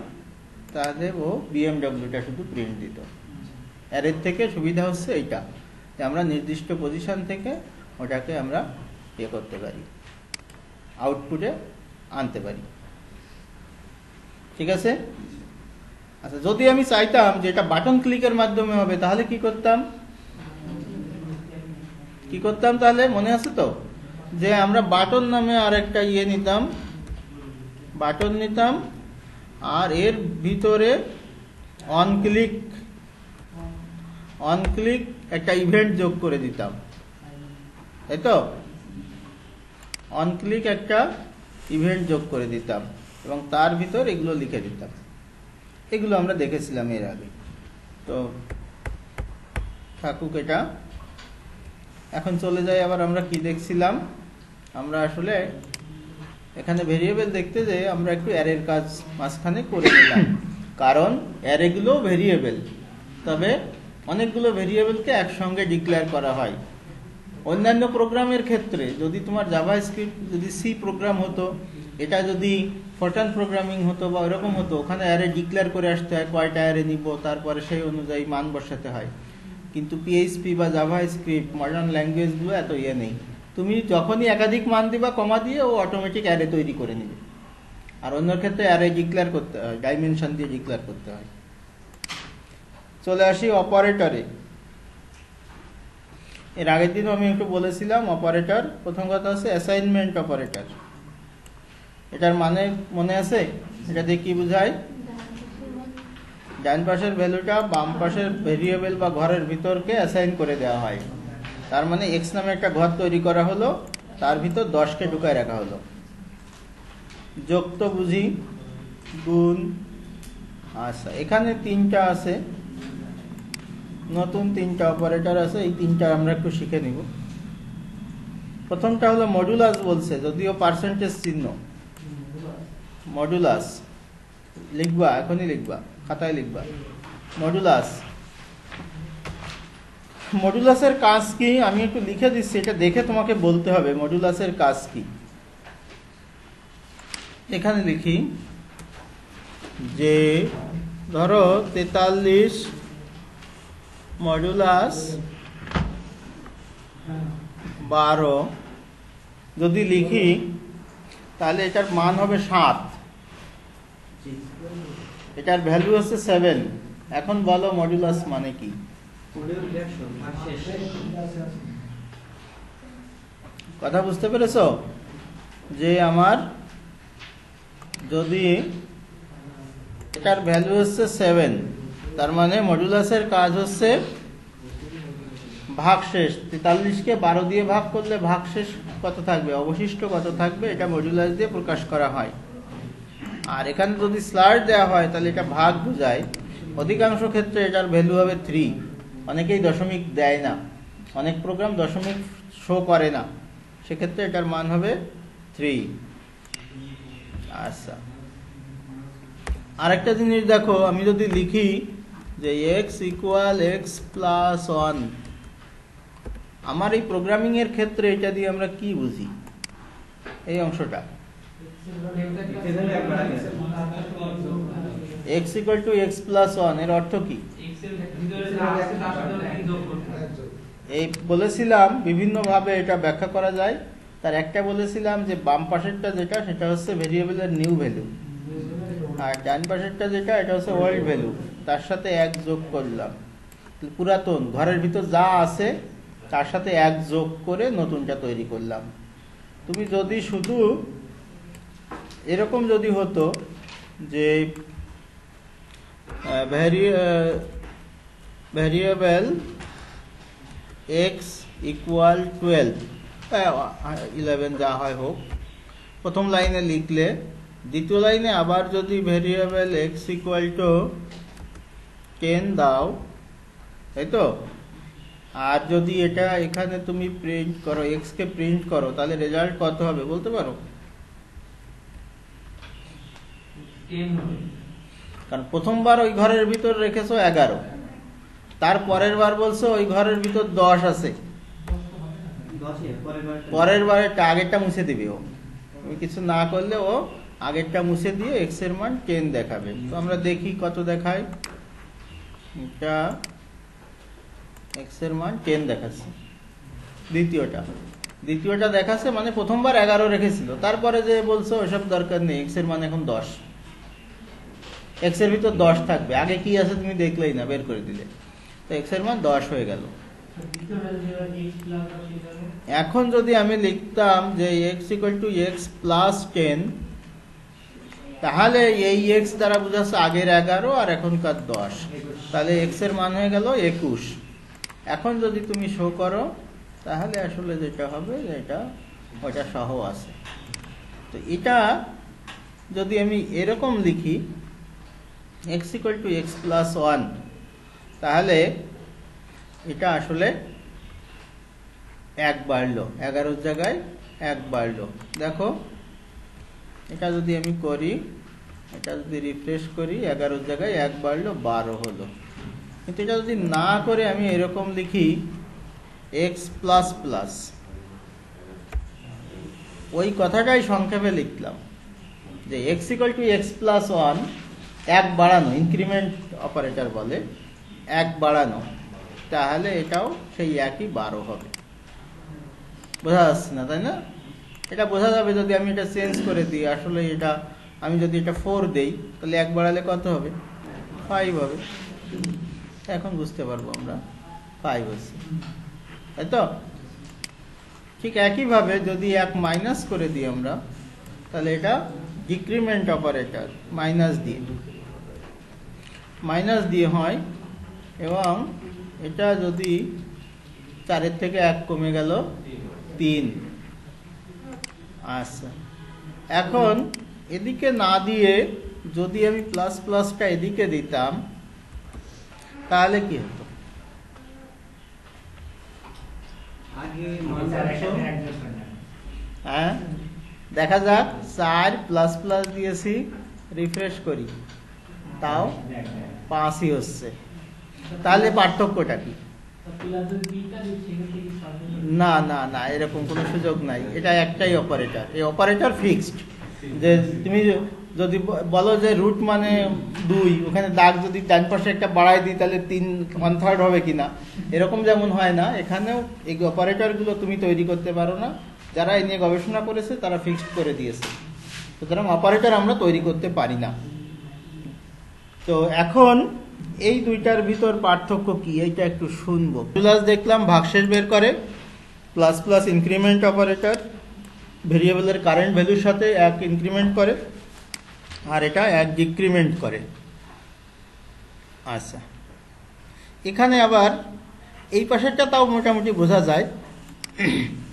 তাহলে ও বিএমডব্লিউটা শুধু প্রিন্ট দিত। অ্যারের থেকে সুবিধা হচ্ছে এইটা, যে আমরা নির্দিষ্ট পজিশন থেকে ওটাকে আমরা করতে পারি, আউটপুটে আনতে পারি। ঠিক আছে? আচ্ছা, যদি আমি চাইতাম যে এটা বাটন ক্লিকের মাধ্যমে হবে, তাহলে কি করতাম তাহলে মনে আছে তো, যে আমরা বাটন নামে আর একটা নিতাম, বাটন নিতাম, আর এর ভিতরে অন ক্লিক একটা ইভেন্ট যোগ করে দিতাম, তাই তো? অন ক্লিক একটা ইভেন্ট যোগ করে দিতাম এবং তার ভিতর এগুলো লিখে দিতাম। এগুলো আমরা দেখেছিলাম এর আগে। তো থাকুক এটা। এখন চলে যাই আবার আমরা কি দেখছিলাম। আমরা আসলে এখানে ভেরিয়েবল দেখতে যে আমরা একটু অ্যারের কাজ মাঝখানে করে নিলাম, কারণ অ্যারেগুলো ভেরিয়েবল, তবে অনেকগুলো ভেরিয়েবলকে একসঙ্গে ডিক্লেয়ার করা হয়। অন্যান্য প্রোগ্রামের ক্ষেত্রে যদি তোমার জাভাস্ক্রিপ্ট যদি সি প্রোগ্রাম হতো, এটা যদি ফরট্রান প্রোগ্রামিং হতো বা ওরকম হতো, ওখানে অ্যারে ডিক্লেয়ার করে আসতে হয়, কয়টা অ্যারে নিব, তারপরে সেই অনুযায়ী মান বসাতে হয়। কিন্তু পিএইচপি বা জাভাস্ক্রিপ্ট মডার্ন ল্যাঙ্গুয়েজগুলো এত নেই, তুমি যখনই একাধিক মান দিবা কমা দিয়ে ও অটোমেটিক অ্যারে তৈরি করে নেবে। আর অন্য ক্ষেত্রে অ্যারে ডিক্লেয়ার করতে হয়, ডাইমেনশন দিয়ে ডিক্লেয়ার করতে হয়। চলে আসি অপারেটরে। এর আগের দিনও আমি একটু বলেছিলাম অপারেটর। প্রথম কথা হচ্ছে অ্যাসাইনমেন্ট অপারেটর। এটার মানে মনে আছে? এটা দিয়ে কি বোঝায়? ডান পাশের ভ্যালুটা বাম পাশের ভেরিয়েবল বা ঘরের ভিতরকে অ্যাসাইন করে দেওয়া হয়। তার মানে এক্স নামে একটা ঘর তৈরি করা হলো, তার ভিতর 10কে ঢুকায় রাখা হলো। যোগ তো বুঝি, গুণ। আচ্ছা, এখানে 3টা আছে, নতুন 3টা অপারেটর আছে। এই 3টা আমরা একটু শিখে নিব। প্রথমটা হলো মডুলাস বলছে, যদিও পার্সেন্টেজ চিহ্ন। মডুলাস লিখবা, এখনই লিখবা, খাতায় লিখবা। মডুলাস, মডুলাসের কাজ কি আমি একটু লিখে দিচ্ছি, এটা দেখে তোমাকে বলতে হবে মডুলাসের কাজ কি। এখানে লিখি যে ধরো 43 মডুলাস 12 যদি লিখি তাহলে এটার মান হবে 7, এটার ভ্যালু হচ্ছে 7। এখন বলো মডুলাস মানে কি? কথা বুঝতে পেরেছো? যে আমার যদি এটার ভ্যালু হচ্ছে 7, তার মানে মডুলাসের কাজ হচ্ছে ভাগশেষ। 43কে 12 দিয়ে ভাগ করলে ভাগশেষ কত থাকবে, অবশিষ্ট কত থাকবে, এটা মডুলাস দিয়ে প্রকাশ করা হয়। আর এখানে যদি স্লাশ দেওয়া হয় তাহলে এটা ভাগ বোঝায়। অধিকাংশ ক্ষেত্রে এটার ভ্যালু হবে 3। অনেকেই দশমিক দেয় না, অনেক প্রোগ্রাম দশমিক শো করে না, সেক্ষেত্রে এটার মান হবে 3। আচ্ছা, আরেকটা জিনিস দেখো, আমি যদি লিখি যে x ইকুয়াল x প্লাস 1, আমার এই প্রোগ্রামিং এর ক্ষেত্রে এটা দিয়ে আমরা কি বুঝি? এই অংশটা x equal to x plus 1 এর অর্থ কি? এই বলেছিলাম বিভিন্ন ভাবে এটা ব্যাখ্যা করা যায়। তার একটা বলেছিলাম যে বাম পাশেরটা যেটা, সেটা হচ্ছে ভেরিয়েবলের নিউ ভ্যালু, আর ডান পাশেরটা যেটা, এটা হচ্ছে ওল্ড ভ্যালু। তার সাথে 1 যোগ করলাম, পুরাতন ঘরের ভিতর যা আছে তার সাথে 1 যোগ করে নতুনটা তৈরি করলাম। তুমি যদি শুধু এরকম যদি হতো যে ভ্যারিয়েবল x ইকুয়াল 12, 11 যা হয় হোক, প্রথম লাইনে লিখলে, দ্বিতীয় লাইনে আবার যদি ভ্যারিয়েবল x ইকুয়াল টু 10 দাও, তাই তো? আর যদি এটা এখানে তুমি প্রিন্ট করো, x কে প্রিন্ট করো, তাহলে রেজাল্ট কত হবে বলতে পারো? 10 হবে। কারণ প্রথমবার ওই ঘরের ভিতর রেখেছো 11, তার পরের বার বলছো ওই ঘরের ভিতর 10 আছে, পরের বারে আগেরটা মুছে দিবে ও। তুমি কিছু না করলে ও আগেরটা মুছে দিয়ে x এর মান 10 দেখাবে। তো আমরা দেখি কত দেখায়। এটা x এর মান 10 দেখাচ্ছে। দ্বিতীয়টা দেখাচ্ছে, মানে প্রথমবার 11 রেখেছিল, তারপরে যে বলছো ওসব দরকার নেই, x এর মান এখন 10। x এর ভিতর 10 থাকবে, আগে কি আছে তুমি দেখলেই না, বের করে দিলে, তো x এর মান 10 হয়ে গেল। এখন যদি আমি লিখতাম যে x equal to x plus 10, তাহলে এই x দ্বারা বোঝাচ্ছে আগের 11 আর এখনকার 10, তাহলে x এর মান হয়ে গেল 21। এখন যদি তুমি শো করো তাহলে আসলে যেটা হবে, এটা ওটা সহ আছে। তো এটা যদি আমি এরকম লিখি x equal to x plus 1, তাহলে এটা আসলে 1 বাড়লো, 11 জায়গায় 1 বাড়লো। দেখো এটা যদি আমি করি, এটা যদি রিফ্রেশ করি, 11 জায়গায় 1 বাড়লো, 12 হলো। কিন্তু এটা যদি না করে আমি এরকম লিখি x প্লাস প্লাস, ওই কথাটাই সংক্ষেপে লিখলাম যে x equal to x plus 1, 1 বাড়ানো, ইনক্রিমেন্ট অপারেটর বলে, 1 বাড়ানো, তাহলে এটাও সেই একই 12 হবে। বোঝা যাচ্ছে না, তাই না? এটা বোঝা যাবে যদি আমি এটা চেঞ্জ করে দিই। আসলে এটা আমি যদি এটা 4 দেই তাহলে 1 বাড়ালে কত হবে? 5 হবে। এখন বুঝতে পারবো আমরা 5 হচ্ছে, তাই তো? ঠিক একইভাবে যদি 1 মাইনাস করে দিই আমরা, তাহলে এটা ডিক্রিমেন্ট অপারেটর মাইনাস দিয়ে হয়, এবং এটা যদি 4 থেকে 1 কমে গেল 3। আচ্ছা, এখন এদিকে না দিয়ে যদি আমি প্লাস প্লাসটা এদিকে দিতাম তাহলে কি হতো? হ্যাঁ, দেখা যাক। 4 প্লাস প্লাস দিয়েছি, রিফ্রেশ করি, তাও 5ই হচ্ছে। তাহলে পার্থক্যটা কি? না না না, এরকম কোনো সুযোগ নাই। এটা একটাই অপারেটর, এই অপারেটর ফিক্সড। যে তুমি যদি বলো যে রুট মানে 2, ওখানে দাগ যদি ডান পাশে একটা বাড়াই দিই তাহলে 1/3 হবে কিনা, এরকম যেমন হয় না, এখানেও এই অপারেটরগুলো তুমি তৈরি করতে পারো না। যারা এই নিয়ে গবেষণা করেছে তারা ফিক্সড করে দিয়েছে, সুতরাং অপারেটর আমরা তৈরি করতে পারি না। তো এখন এই দুইটার ভিতর পার্থক্য কি, এইটা একটু শুনবো। প্লাস দেখলাম ভাগশেষ বের করে, প্লাস প্লাস ইনক্রিমেন্ট অপারেটর, ভেরিয়েবলের কারেন্ট ভ্যালুর সাথে 1 ইনক্রিমেন্ট করে, আর এটা 1 ডিক্রিমেন্ট করে। আচ্ছা, এখানে আবার এই পাশেরটা তাও মোটামুটি বোঝা যায়,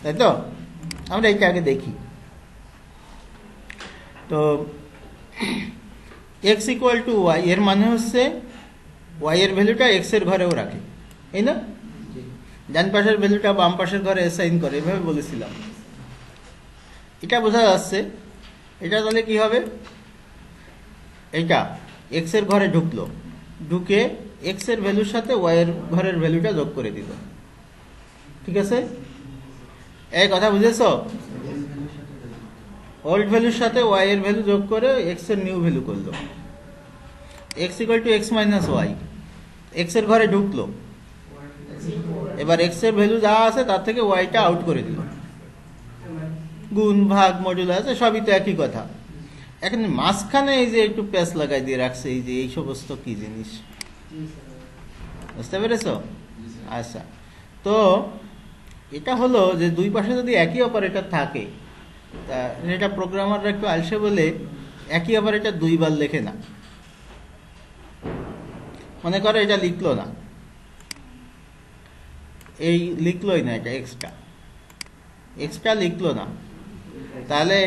তাই তো? আমরা এইটা আগে দেখি। তো x ইকুয়াল টু ওয়াই, এর মানে হচ্ছে ওয়াই এর ভ্যালুটা এক্স এর ঘরেও রাখে, এই না? ডান পাশের ভ্যালুটা বাম পাশের ঘরে অ্যাসাইন করে, এভাবে বলেছিলাম। এটা বোঝা যাচ্ছে। এটা তাহলে কি হবে? এটা এক্স এর ঘরে ঢুকলো, ঢুকে এক্স এর ভ্যালুর সাথে ওয়াই এর ঘরের ভ্যালুটা যোগ করে দিল। ঠিক আছে, এই কথা বুঝেছো? ওল্ড ভ্যালুর সাথে ওয়াই এর ভ্যালু যোগ করে এক্স এর নিউ ভ্যালু করলো। X equal to x minus y, x এর ঘরে ঢুকলো, এবার এক্স এর ভ্যালু যা আছে তার থেকে ওয়াইটা আউট করে দিল। গুণ ভাগ মডুলাস আছে, সবই তো একই কথা। এখন মাঝখানে এই যে একটু প্যাচ লাগাই দিয়ে রাখছে, এই যে এই সমস্ত কি জিনিস, বুঝতে পেরেছ? আচ্ছা, তো এটা হলো যে দুই পাশে যদি একই অপারেটর থাকে, তা এটা প্রোগ্রামাররা একটু আলসে বলে একই অপারেটর 2 বার লেখে না। মনে করো এটা লিখলো না, এই লিখলোই না, এটা এক্সট্রা লিখলো না, তাহলে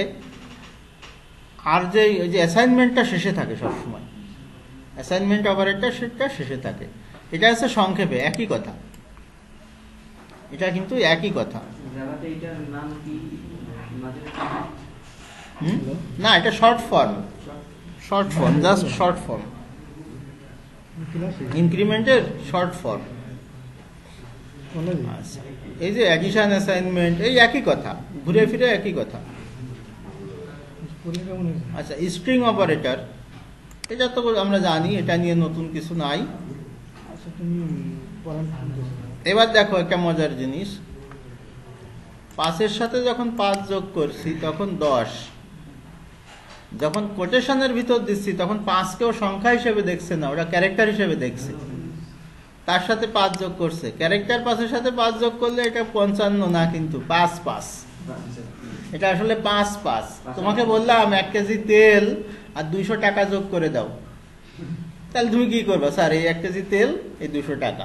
আর যে অ্যাসাইনমেন্টটা শেষে থাকে সবসময়, অ্যাসাইনমেন্ট অপারেটর সেটা শেষে থাকে। এটা হচ্ছে সংক্ষেপে একই কথা, এটা কিন্তু একই কথা। না, এটা short form, just short form, ইনক্রিমেন্টের শর্ট ফর্ম। আচ্ছা, এই যে অ্যাডিশন অ্যাসাইনমেন্ট, এই একই কথা, ঘুরে ফিরে একই কথা। আচ্ছা, স্ট্রিং অপারেটর, এটা তো আমরা জানি, এটা নিয়ে নতুন কিছু নাই। এবার দেখো একটা মজার জিনিস, 5-এর সাথে যখন 5 যোগ করছি তখন 10, যখন কোটেশনের ভিতর দিচ্ছি তখন 5কেও সংখ্যা হিসেবে দেখছে না, ওটা ক্যারেক্টার হিসেবে দেখছে। তার সাথে 5 যোগ করছে, ক্যারেক্টার 5-এর সাথে 5 যোগ করলে এটা 55 না, কিন্তু 5, এটা আসলে 5। তোমাকে বললাম 1 কেজি তেল আর 200 টাকা যোগ করে দাও, তাহলে তুমি কি করবা? স্যার, এই 1 কেজি তেল, এই 200 টাকা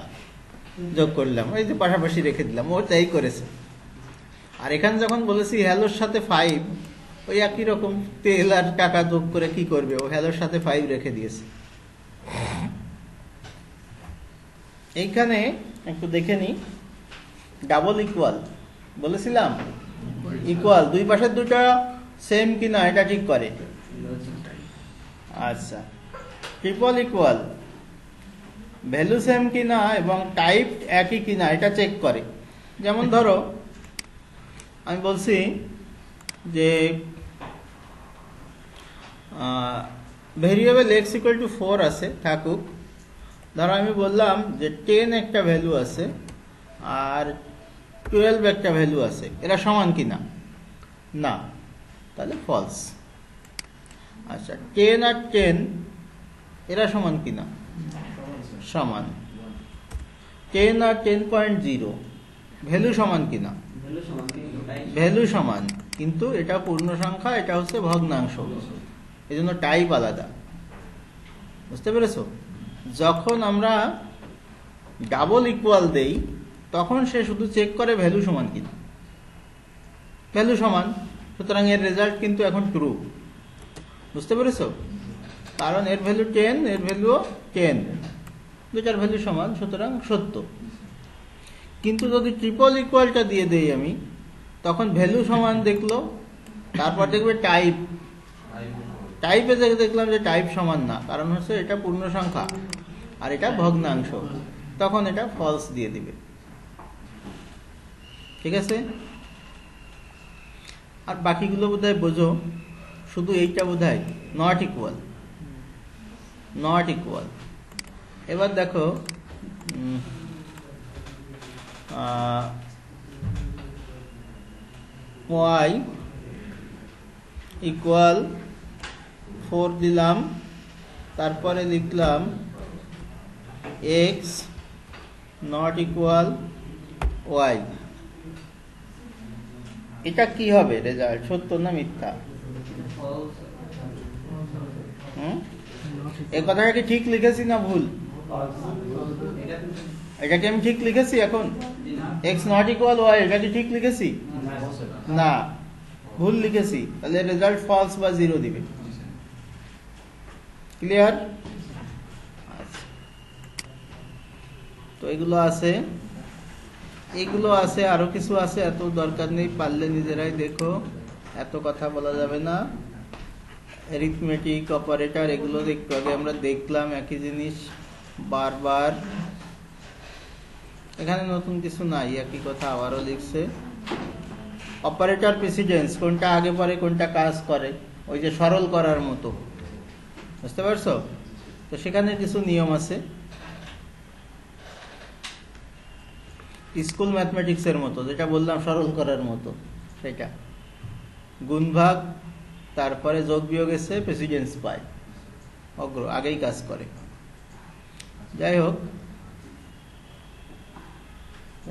যোগ করলাম, এই যে পাশাপাশি রেখে দিলাম। ও তাই করেছে। আর এখানে যখন বলেছি হ্যালোর সাথে 5, ওই একই রকম তেল আর টাকা যোগ করে কি করবে, ও হ্যালোর সাথে 5 রেখে দিয়েছে। এইখানে একটু দেখে নি, ডাবল ইকুয়াল বলেছিলাম, ইকুয়াল দুই পাশের দুটো সেম কিনা এটা ঠিক করে। আচ্ছা, ট্রিপল ইকুয়াল ভ্যালু সেম কিনা এবং টাইপ একই কিনা এটা চেক করে। যেমন ধরো আমি বলছি যে ভেরিয়েবল x ইকুয়াল টু 4 আছে, থাকুক। ধরো আমি বললাম যে 10 একটা ভ্যালু আছে আর 12 একটা ভ্যালু আছে, এরা সমান কিনা? না, তাহলে ফলস। আচ্ছা 10 আর 10 এরা সমান কিনা? সমান। 10 আর 10.0 ভ্যালু সমান কিনা? ভ্যালু সমান, কিন্তু এটা পূর্ণ সংখ্যা, এটা হচ্ছে ভগ্নাংশ, এজন্য টাইপ আলাদা। বুঝতে পেরেছো? যখন আমরা ডাবল ইকুয়াল দেই তখন সে শুধু চেক করে ভ্যালু সমান কিনা। ভ্যালু সমান, সুতরাং এর রেজাল্ট কিন্তু এখন ট্রু। বুঝতে পেরেছো? কারণ এর ভ্যালু 10, এর ভ্যালু 10, দুটার ভ্যালু সমান, সুতরাং সত্য। কিন্তু যদি ট্রিপল ইকুয়ালটা দিয়ে দেই আমি, তখন ভ্যালু সমান দেখলো, তারপর দেখবে টাইপ, টাইপে দেখলাম যে টাইপ সমান না, কারণ হচ্ছে এটা পূর্ণ সংখ্যা আর এটা ভগ্নাংশ, তখন এটা ফলস দিয়ে দিবে। ঠিক আছে? আর বাকিগুলো বোধহয় বোঝো, শুধু এইটা বোধহয় নট ইকুয়াল। Not equal. এবার দেখো y ইকুয়াল 4 দিলাম, তারপরে লিখলাম x নট ইকুয়াল y। এটা কি হবে রেজাল্ট, সত্য না মিথ্যা? এই কথাটা কি ঠিক লিখেছি না ভুল? এটা কি আমি ঠিক লিখেছি? এখন x নট ইকুয়াল y, এটা কি ঠিক লিখেছি? না, ভুল লিখেছি। তাহলে রেজাল্ট ফলস বা 0 দিবে। ক্লিয়ার? তো এগুলো আছে, এগুলো আছে, আরো কিছু আছে, এত দরকার নেই, পারলে নিজেরাই দেখো, এত কথা বলা যাবে না। অ্যারিথমেটিক অপারেটর এগুলো একটু আগে আমরা দেখলাম, একই জিনিস বারবার। এখানে নতুন কিছু নাই, একই কথা আবারও লিখছে। অপারেটর প্রেসিডেন্স, কোনটা আগে পরে কোনটা কাজ করে, ওই যে সরল করার মতো। বুঝতে পারছো? তো সেখানে কিছু নিয়ম আছে, স্কুল ম্যাথমেটিক্সের মতো, যেটা বললাম সরল করার মতো, সেটা গুণ ভাগ, তারপরে যোগ বিয়োগ এসে প্রেসিডেন্স পায়, অগ্র আগেই কাজ করে। যাই হোক,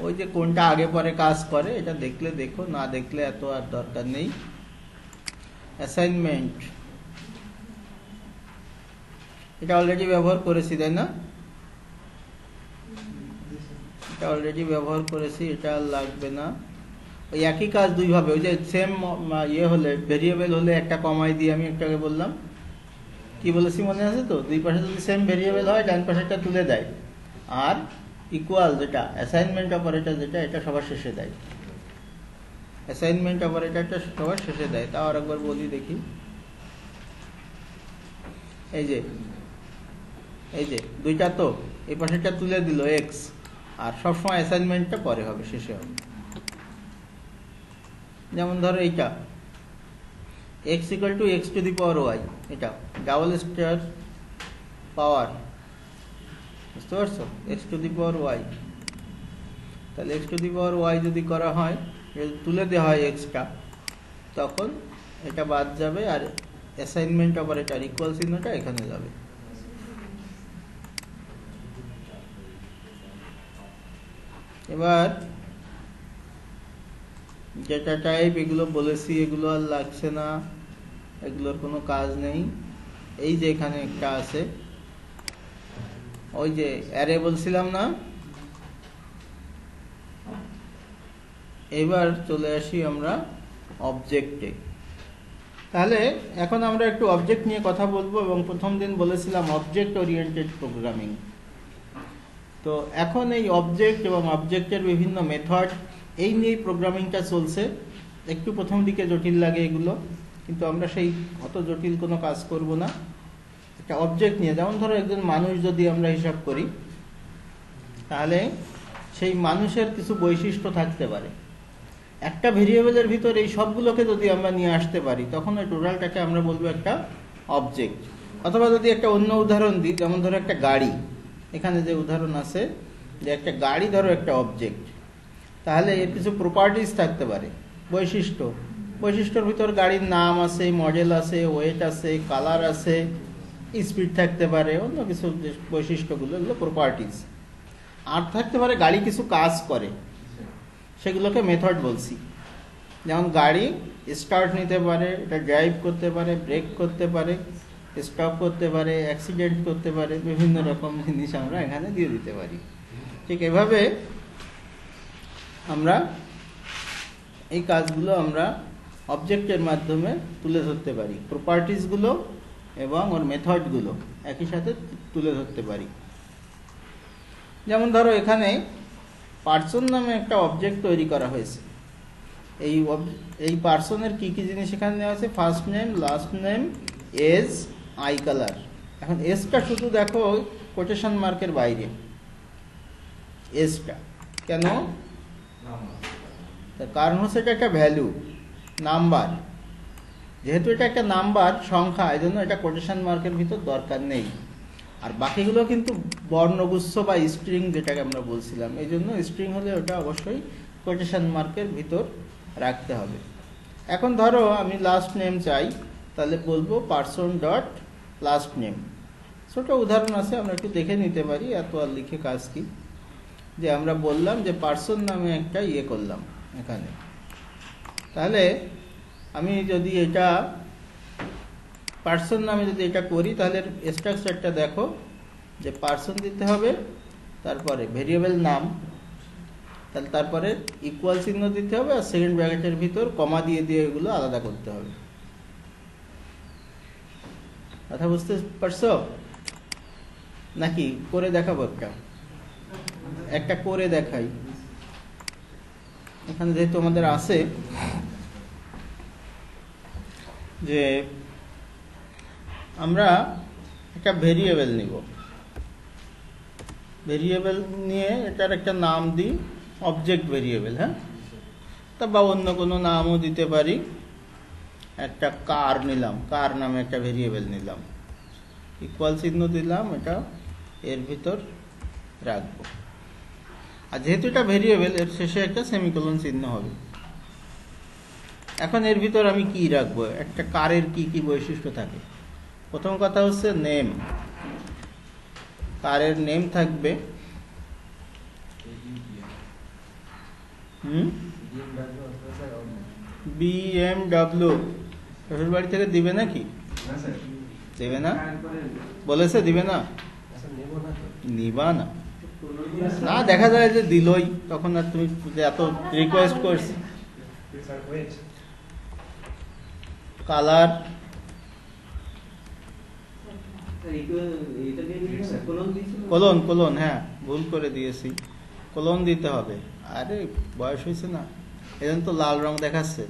ওই যে কোনটা আগে পরে কাজ করে এটা দেখলে দেখো, না দেখলে এত আর দরকার নেই। অ্যাসাইনমেন্ট, এটা অলরেডি ব্যবহার করেছি, তাই না? এটা অলরেডি ব্যবহার করেছি, এটা আর লাগবে না। ওই একই কাজ দুই ভাবে, ওই যে সেম ইয়ে হলে, ভেরিয়েবল হলে একটা কমাই দিয়ে আমি একটাকে বললাম, কি বলেছি মনে আছে তো? দুই পাশে যদি সেম ভেরিয়েবল হয়, ডান পাশেরটা তুলে দেয়, আর ইকুয়াল যেটা অ্যাসাইনমেন্ট অপারেটর, যেটা এটা সবার শেষে দেয়। অ্যাসাইনমেন্ট অপারেটরটা সবার শেষে দেয়। তাও আরেকবার বলি দেখি, এই যে দুইটা, তো এই পাশেরটা তুলে দিল এক্স, আর সবসময় অ্যাসাইনমেন্টটা পরে হবে, শেষে হবে। যেমন ধরো এইটা x equal to x to the power y, এটা ডাবল স্টার পাওয়ার, বুঝতে পারছো? x to the power y, তাহলে x to the power y যদি করা হয়, তুলে দেওয়া হয় এক্সটা, তখন এটা বাদ যাবে, আর অ্যাসাইনমেন্ট অপারেটর ইকুয়াল চিহ্নটা এখানে যাবে। এবার যেটা টাইপ, এগুলো বলেছি, এগুলো আর লাগছে না, এগুলোর কোনো কাজ নেই। এই যে এখানে একটা আছে, ওই যে অ্যারে বলছিলাম না। এবার চলে আসি আমরা অবজেক্টে। তাহলে এখন আমরা একটু অবজেক্ট নিয়ে কথা বলবো, এবং প্রথম দিন বলেছিলাম অবজেক্ট ওরিয়েন্টেড প্রোগ্রামিং। তো এখন এই অবজেক্ট এবং অবজেক্টের বিভিন্ন মেথড, এই নিয়ে প্রোগ্রামিংটা চলছে। একটু প্রথম দিকে জটিল লাগে এগুলো, কিন্তু আমরা সেই অত জটিল কোনো কাজ করব না। একটা অবজেক্ট নিয়ে, যেমন ধরো একজন মানুষ যদি আমরা হিসাব করি, তাহলে সেই মানুষের কিছু বৈশিষ্ট্য থাকতে পারে। একটা ভেরিয়েবলের ভিতর এই সবগুলোকে যদি আমরা নিয়ে আসতে পারি, তখন ওই টোটালটাকে আমরা বলবো একটা অবজেক্ট। অথবা যদি একটা অন্য উদাহরণ দিই, যেমন ধরো একটা গাড়ি, এখানে যে উদাহরণ আছে, যে একটা গাড়ি ধরো একটা অবজেক্ট, তাহলে এর কিছু প্রপার্টিজ থাকতে পারে, বৈশিষ্ট্য। বৈশিষ্ট্যর ভিতর গাড়ির নাম আছে, মডেল আছে, ওয়েট আছে, কালার আছে, স্পিড থাকতে পারে, অন্য কিছু যে বৈশিষ্ট্যগুলো, এগুলো প্রপার্টিজ। আর থাকতে পারে গাড়ি কিছু কাজ করে, সেগুলোকে মেথড বলছি। যেমন গাড়ি স্টার্ট নিতে পারে, এটা ড্রাইভ করতে পারে, ব্রেক করতে পারে, স্টপ করতে পারে, অ্যাক্সিডেন্ট করতে পারে, বিভিন্ন রকম জিনিস আমরা এখানে দিয়ে দিতে পারি। ঠিক এভাবে আমরা এই কাজগুলো আমরা অবজেক্টের মাধ্যমে তুলে ধরতে পারি, প্রপার্টিজগুলো এবং ওর মেথডগুলো একই সাথে তুলে ধরতে পারি। যেমন ধরো এখানে পার্সন নামে একটা অবজেক্ট তৈরি করা হয়েছে। এই পার্সনের কি কি জিনিস এখানে নেওয়া আছে? First name, last name, age, eye colour. এখন এজটা শুধু দেখো কোটেশন মার্কের বাইরে, এজটা কেন? তার কারণ হচ্ছে এটা একটা ভ্যালু, নাম্বার। যেহেতু এটা একটা নাম্বার, সংখ্যা, এই জন্য এটা কোটেশন মার্কের ভিতর দরকার নেই। আর বাকিগুলো কিন্তু বর্ণগুচ্ছ বা স্ট্রিং যেটাকে আমরা বলছিলাম, এই জন্য স্ট্রিং হলে ওটা অবশ্যই কোটেশন মার্কের ভিতর রাখতে হবে। এখন ধরো আমি লাস্ট নেম চাই, তাহলে বলবো পার্সন ডট লাস্ট নেম। ছোট উদাহরণ আছে, আমরা একটু দেখে নিতে পারি, এত আর লিখে কাজ কি। যে আমরা বললাম যে পার্সন নামে একটা ইয়ে করলাম এখানে, তাহলে আমি যদি এটা পার্সন নামে যদি এটা করি, তাহলে স্ট্রাকচারটা দেখো যে পার্সন দিতে হবে, তারপরে ভেরিয়েবল নাম, তারপরে ইকুয়াল চিহ্ন দিতে হবে, আর সেকেন্ড ব্র্যাকেটের ভিতর কমা দিয়ে দিয়ে এগুলো আলাদা করতে হবে। কথা বুঝতে পারছো নাকি? করে দেখাবো, একটা করে দেখাই। এখানে যেহেতু আমাদের আছে যে আমরা একটা ভেরিয়েবল নিব, ভেরিয়েবল নিয়ে এটার একটা নাম দিই অবজেক্ট ভেরিয়েবল, হ্যাঁ, তা বা অন্য কোনো নামও দিতে পারি। একটা কার নিলাম, কার নামে একটা ভেরিয়েবল নিলাম, ইকুয়াল চিহ্ন দিলাম, এটা এর ভিতর রাখবো। আর যেহেতু এটা ভেরিয়েবল, এর শেষে একটা সেমিকোলন চিহ্ন হবে। এখন এর ভিতর আমি কি রাখবো? একটা কারের কি কি বৈশিষ্ট্য থাকে? প্রথম কথা হচ্ছে নেম, কারের নেম থাকবে। BMW শ্বশুর বাড়ি থেকে দিবে নাকি? দেবে না বলেছে, দিবে না, নিবা না। না, দেখা যায় যে দিলই, তখন আর তুমি এত রিকোয়েস্ট করছি। কালার, কোলন, কোলন, হ্যাঁ ভুল করে দিয়েছি, কোলন দিতে হবে। আরে বয়স হয়েছে না, এজন্য তো লাল রং দেখাচ্ছে।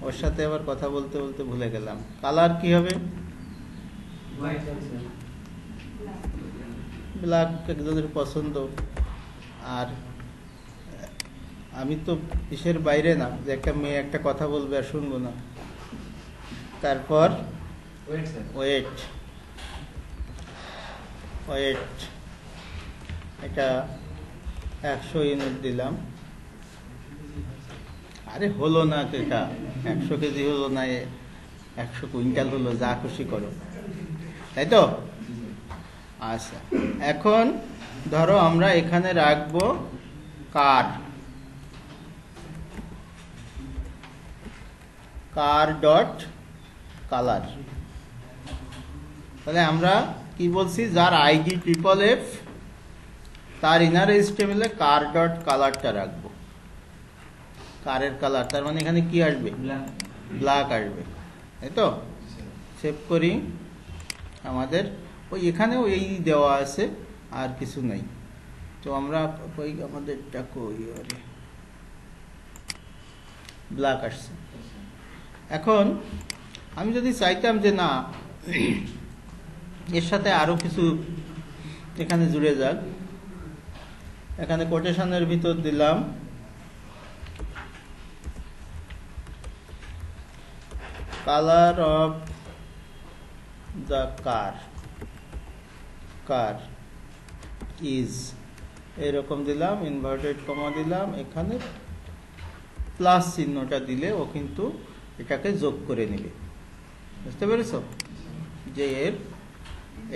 ওর সাথে আবার কথা বলতে বলতে ভুলে গেলাম। কালার কি হবে? ব্ল্যাক একজনের পছন্দ। আর আমি তো কিসের বাইরে না যে একটা মেয়ে একটা কথা বলবে আর শুনবো না। তারপর ওয়েট, ওয়েট এটা 100 ইউনিট দিলাম। আরে হলো না, এটা 100 কেজি হলো না, 100 কুইন্টাল হলো, যা খুশি করো, তাই তো? আচ্ছা, এখন ধরো আমরা এখানে রাখবো কার, কার ডট কালার। তাহলে আমরা কি বলছি? যার আইডি FFF, তার ইনার HTML-এ কার ডট কালারটা রাখবো, কারের কালার। তার মানে এখানে কি আসবে? ব্ল্যাক আসবে, তাই তো? সেভ করি। আমাদের ওই এখানেও এই দেওয়া আছে, আর কিছু নাই। তো আমরা ওই আমাদেরটা কই, ব্ল্যাক আসছে। এখন আমি যদি চাইতাম যে না, এর সাথে আরো কিছু এখানে জুড়ে যাক, এখানে কোটেশনের ভিতর দিলাম colour of the car, car is এরকম দিলাম, ইনভার্টেড কমা দিলাম, এখানে প্লাস চিহ্নটা দিলে ও কিন্তু এটাকে যোগ করে নেবে। বুঝতে পেরেছ যে এর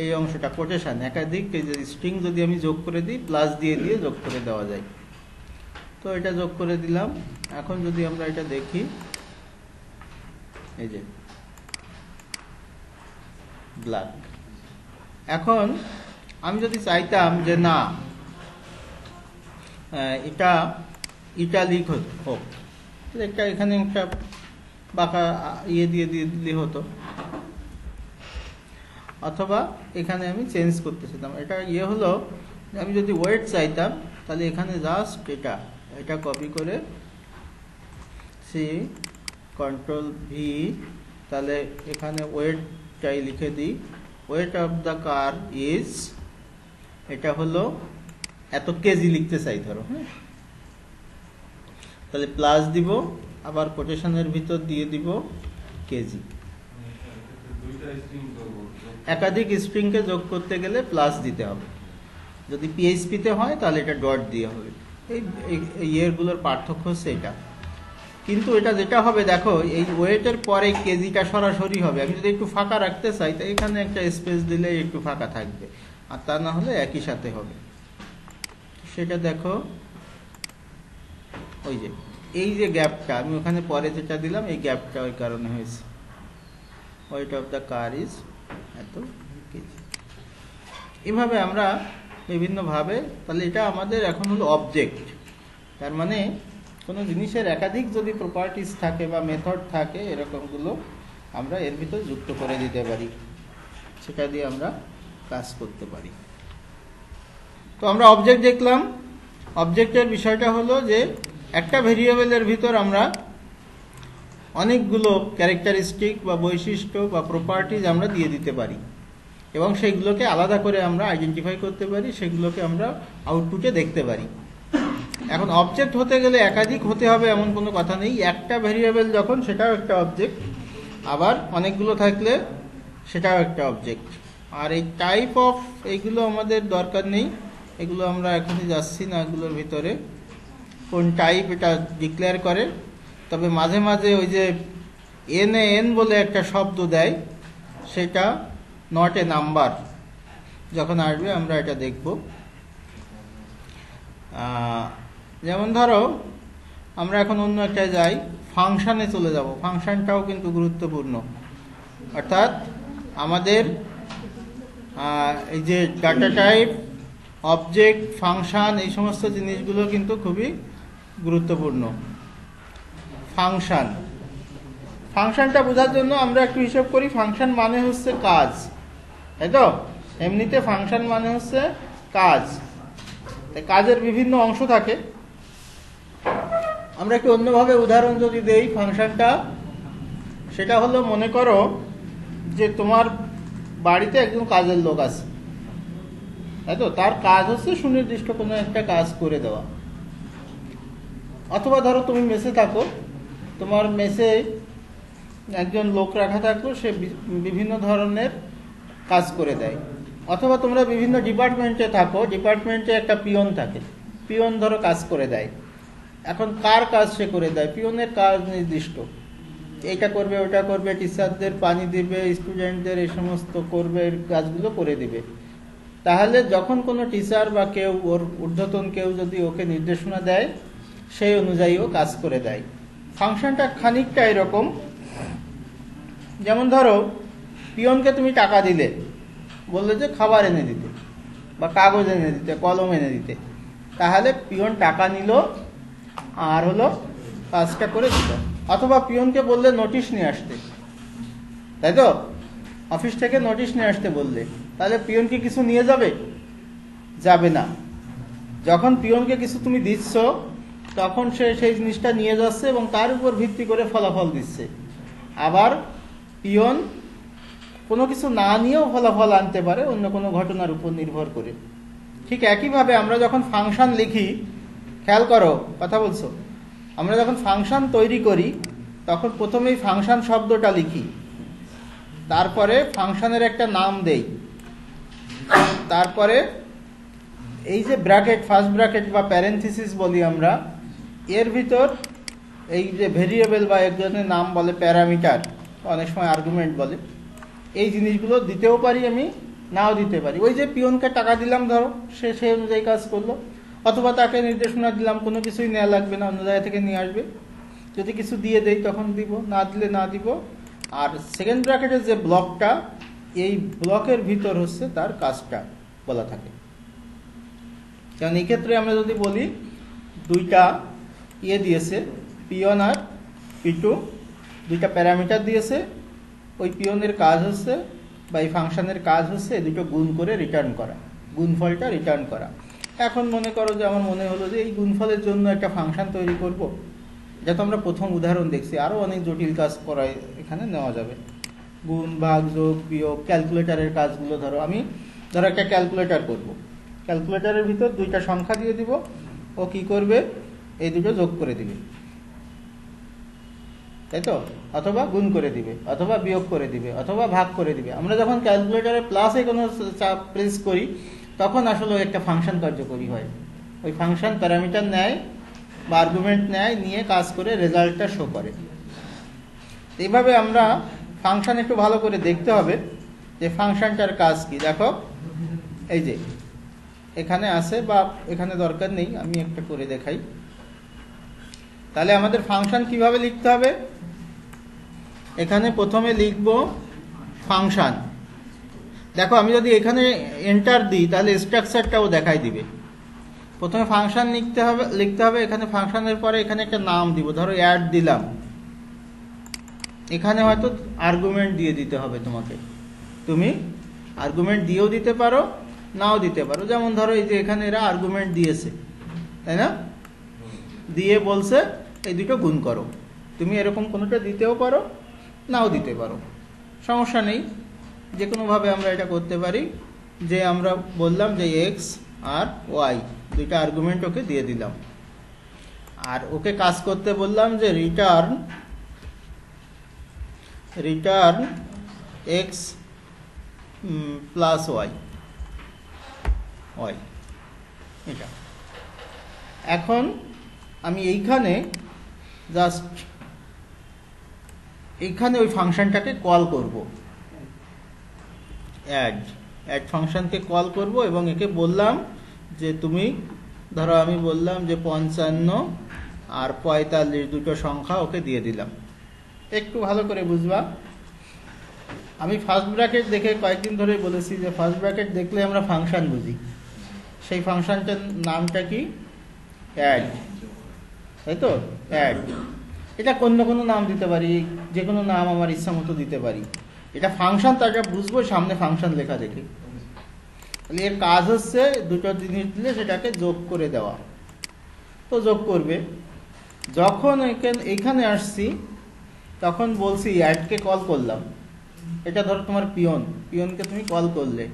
এই অংশটা কোটেশন, একাধিক স্ট্রিং যদি আমি যোগ করে দিই, প্লাস দিয়ে দিয়ে যোগ করে দেওয়া যায়। তো এটা যোগ করে দিলাম। এখন যদি আমরা এটা দেখি, এই যে ব্ল্যাক। এখন আমি যদি চাইতাম যে না এটা ইটালিক হোক, একটা এখানে একটা বাঁকা ইয়ে দিয়ে দিয়ে দিলে হতো, অথবা এখানে আমি চেঞ্জ করতেছিলাম। এটা ইয়ে হলো, আমি যদি ওয়েট চাইতাম তাহলে এখানে জাস্ট এটা কপি করে সি কন্ট্রোল ভি, তাহলে এখানে ওয়েটটাই লিখে দিই, weight of the car is, এটা হলো এত কেজি লিখতে চাই ধরো, হ্যাঁ, তাহলে প্লাস দিব, আবার কোটেশনের ভিতর দিয়ে দিব কেজি। একাধিক স্ট্রিংকে যোগ করতে গেলে প্লাস দিতে হবে, যদি পিএইচপিতে হয় তাহলে এটা ডট দিয়ে হবে। এই ইয়েরগুলোর পার্থক্য হচ্ছে এটা। কিন্তু এটা যেটা হবে দেখো, এই ওয়েটের পরে কেজিটা সরাসরি হবে। আমি যদি একটু ফাঁকা রাখতে চাই তো এখানে একটা স্পেস দিলে একটু ফাঁকা থাকবে, আর তা না হলে একই সাথে হবে। সেটা দেখো, ওই যে এই যে গ্যাপটা আমি ওখানে পরে যেটা দিলাম, এই গ্যাপটা ওই কারণে হয়েছে। Weight of the car is এত কেজি। এভাবে আমরা বিভিন্নভাবে, তাহলে এটা আমাদের এখন হলো অবজেক্ট। তার মানে কোনো জিনিসের একাধিক যদি প্রপার্টিজ থাকে বা মেথড থাকে, এরকমগুলো আমরা এর ভিতর যুক্ত করে দিতে পারি, সেটা দিয়ে আমরা কাজ করতে পারি। তো আমরা অবজেক্ট দেখলাম। অবজেক্টের বিষয়টা হলো যে একটা ভেরিয়েবলের ভিতর আমরা অনেকগুলো ক্যারেক্টারিস্টিক বা বৈশিষ্ট্য বা প্রপার্টিজ আমরা দিয়ে দিতে পারি, এবং সেগুলোকে আলাদা করে আমরা আইডেন্টিফাই করতে পারি, সেগুলোকে আমরা আউটপুটে দেখতে পারি। এখন অবজেক্ট হতে গেলে একাধিক হতে হবে এমন কোনো কথা নেই। একটা ভেরিয়েবল যখন, সেটাও একটা অবজেক্ট, আবার অনেকগুলো থাকলে সেটাও একটা অবজেক্ট। আর এই টাইপ অফ এইগুলো আমাদের দরকার নেই, এগুলো আমরা এখনই যাচ্ছি না এগুলোর ভিতরে, কোন টাইপ এটা ডিক্লেয়ার করে। তবে মাঝে মাঝে ওই যে এন বলে একটা শব্দ দেয়, সেটা নট এ নাম্বার, যখন আসবে আমরা এটা দেখব। যেমন ধরো আমরা এখন অন্য একটা যাই, ফাংশানে চলে যাব। ফাংশনটাও কিন্তু গুরুত্বপূর্ণ, অর্থাৎ আমাদের এই যে ডাটা টাইপ, অবজেক্ট, ফাংশন, এই সমস্ত জিনিসগুলো কিন্তু খুবই গুরুত্বপূর্ণ। ফাংশনটা বোঝার জন্য আমরা একটু হিসাব করি। ফাংশন মানে হচ্ছে কাজ, তাই তো? এমনিতে ফাংশন মানে হচ্ছে কাজ, কাজের বিভিন্ন অংশ থাকে। আমরা একটু অন্যভাবে উদাহরণ যদি দেই ফাংশনটা, সেটা হলো, মনে করো যে তোমার বাড়িতে একজন কাজের লোক আছে, তাই তো? তার কাজ হচ্ছে সুনির্দিষ্ট কোনো একটা কাজ করে দেওয়া। অথবা ধরো তুমি মেসে থাকো, তোমার মেসে একজন লোক রাখা থাকলো, সে বিভিন্ন ধরনের কাজ করে দেয়। অথবা তোমরা বিভিন্ন ডিপার্টমেন্টে থাকো, ডিপার্টমেন্টে একটা পিয়ন থাকে, পিয়ন ধরো কাজ করে দেয়। এখন কার কাজ সে করে দেয়? পিয়নের কাজ নির্দিষ্ট, এইটা করবে, ওটা করবে, টিচারদের পানি দিবে, স্টুডেন্টদের এই সমস্ত করবে, কাজগুলো করে দিবে। তাহলে যখন কোনো টিচার বা কেউ, ওর ঊর্ধ্বতন কেউ যদি ওকে নির্দেশনা দেয়, সেই অনুযায়ী ও কাজ করে দেয়। ফাংশনটা খানিকটা এরকম। যেমন ধরো পিয়নকে তুমি টাকা দিলে, বললে যে খাবার এনে দিতে বা কাগজ এনে দিতে, কলম এনে দিতে, তাহলে পিয়ন টাকা নিল আর হলো কাজটা করে দিল। অথবা পিয়নকে বললে নোটিশ নিয়ে আসতে, তাই তো? অফিস থেকে নোটিশ নিয়ে আসতে বললে, তাহলে পিয়ন কি কিছু নিয়ে যাবে? যাবে না। যখন পিয়নকে কিছু তুমি দিচ্ছ, তখন সে সেই জিনিসটা নিয়ে যাচ্ছে এবং তার উপর ভিত্তি করে ফলাফল দিচ্ছে। আবার পিয়ন কোনো কিছু না নিয়েও ফলাফল আনতে পারে অন্য কোনো ঘটনার উপর নির্ভর করে। ঠিক একইভাবে আমরা যখন ফাংশন লিখি, খেয়াল করো, কথা বলছো, আমরা যখন ফাংশন তৈরি করি তখন প্রথমেই ফাংশন শব্দটা লিখি, তারপরে ফাংশনের একটা নাম দেই, তারপরে এই যে ব্র্যাকেট, ফার্স্ট ব্র্যাকেট বা প্যারেনথিসিস বলি আমরা, এর ভিতর এই যে ভেরিয়েবল বা একজনের নাম বলে প্যারামিটার, অনেক সময় আর্গুমেন্ট বলে, এই জিনিসগুলো দিতেও পারি আমি, নাও দিতে পারি। ওই যে পিয়নকে টাকা দিলাম, ধরো সে সেই অনুযায়ী কাজ করলো, অথবা তাকে নির্দেশনা দিলাম কোনো কিছুই নেওয়া লাগবে না, অন্য জায়গা থেকে নিয়ে আসবে। যদি কিছু দিয়ে দেই তখন দিব, না দিলে না দিব। আর সেকেন্ড ব্র্যাকেটের যে ব্লকটা, এই ব্লকের ভিতর হচ্ছে তার কাজটা বলা থাকে। কারণ এই ক্ষেত্রে আমরা যদি বলি দুইটা দিয়েছে, পিয়ন আর পি2, দুইটা প্যারামিটার দিয়েছে, ওই পিয়নের কাজ হচ্ছে বা এই ফাংশনের কাজ হচ্ছে এই দুটো গুণ করে রিটার্ন করা, গুণফলটা রিটার্ন করা। এখন মনে করো যে আমার মনে হলো যে এই গুণফলের জন্য একটা ফাংশন তৈরি করব, যেটা আমরা প্রথম উদাহরণ দেখছি, আরও অনেক জটিল কাজ করাই এখানে নেওয়া যাবে, গুণ, ভাগ, যোগ, বিয়োগ, ক্যালকুলেটরের কাজগুলো। ধরো একটা ক্যালকুলেটর করব, ক্যালকুলেটরের ভিতর দুইটা সংখ্যা দিয়ে দিব, ও কি করবে, এই দুটো যোগ করে দিবে, তাই তো, অথবা গুণ করে দিবে, অথবা বিয়োগ করে দিবে, অথবা ভাগ করে দিবে। আমরা যখন ক্যালকুলেটরে প্লাসে কোনো চাপ প্রেস করি তখন আসলে একটা ফাংশন কার্যকরী হয়। ওই ফাংশন প্যারামিটার নেয় বা আর্গুমেন্ট নেয়, নিয়ে কাজ করে রেজাল্টটা শো করে। এইভাবে আমরা ফাংশন একটু ভালো করে দেখতে হবে যে ফাংশনটার কাজ কি। দেখো এই যে এখানে আছে, বা এখানে দরকার নেই, আমি একটা করে দেখাই। তাহলে আমাদের ফাংশন কিভাবে লিখতে হবে, এখানে প্রথমে লিখব ফাংশন। দেখো আমি যদি এখানে এন্টার দিই তাহলে স্ট্রাকচারটাও দেখাই দিবে। প্রথমে ফাংশন লিখতে হবে, এখানে ফাংশনের পরে এখানে একটা নাম দিব, ধরো অ্যাড দিলাম, এখানে হয়তো আর্গুমেন্ট দিয়ে দিতে হবে তোমাকে, তুমি আর্গুমেন্ট দিয়েও দিতে পারো, নাও দিতে পারো। যেমন ধরো এই যে এখানে এরা আর্গুমেন্ট দিয়েছে, তাই না, দিয়ে বলছে এই দুটো গুণ করো, তুমি এরকম কোনোটা দিতেও পারো, নাও দিতে পারো, সমস্যা নেই। যে কোনোভাবে আমরা এটা করতে পারি, যে আমরা বললাম যে এক্স আর ওয়াই দুইটা আর্গুমেন্ট ওকে দিয়ে দিলাম, আর ওকে কাজ করতে বললাম যে রিটার্ন এক্স প্লাস ওয়াই, এটা। এখন আমি এইখানে জাস্ট এইখানে ওই ফাংশনটাকে কল করব, অ্যাড ফাংশনকে কল করব, এবং একে বললাম যে তুমি ধরো, আমি বললাম যে 55 আর 45 দুটো সংখ্যা ওকে দিয়ে দিলাম। একটু ভালো করে বুঝবা, আমি ফার্স্ট ব্র্যাকেট দেখে কয়েকদিন ধরে বলেছি যে ফার্স্ট ব্র্যাকেট দেখলে আমরা ফাংশন বুঝি। সেই ফাংশনটার নামটা কি, অ্যাড, তাই তো, অ্যাড। এটা অন্য কোনো নাম দিতে পারি, যে কোনো নাম আমার ইচ্ছা মতো দিতে পারি। এটা ফাংশন, তার বুঝবো সামনে ফাংশন লেখা দেখে। তাহলে এর কাজ হচ্ছে দুটো জিনিস দিলে সেটাকে যোগ করে দেওয়া, তো যোগ করবে। যখন এখানে আসছি তখন বলছি অ্যাডকে কল করলাম, এটা ধরো তোমার পিয়নকে তুমি কল করলে,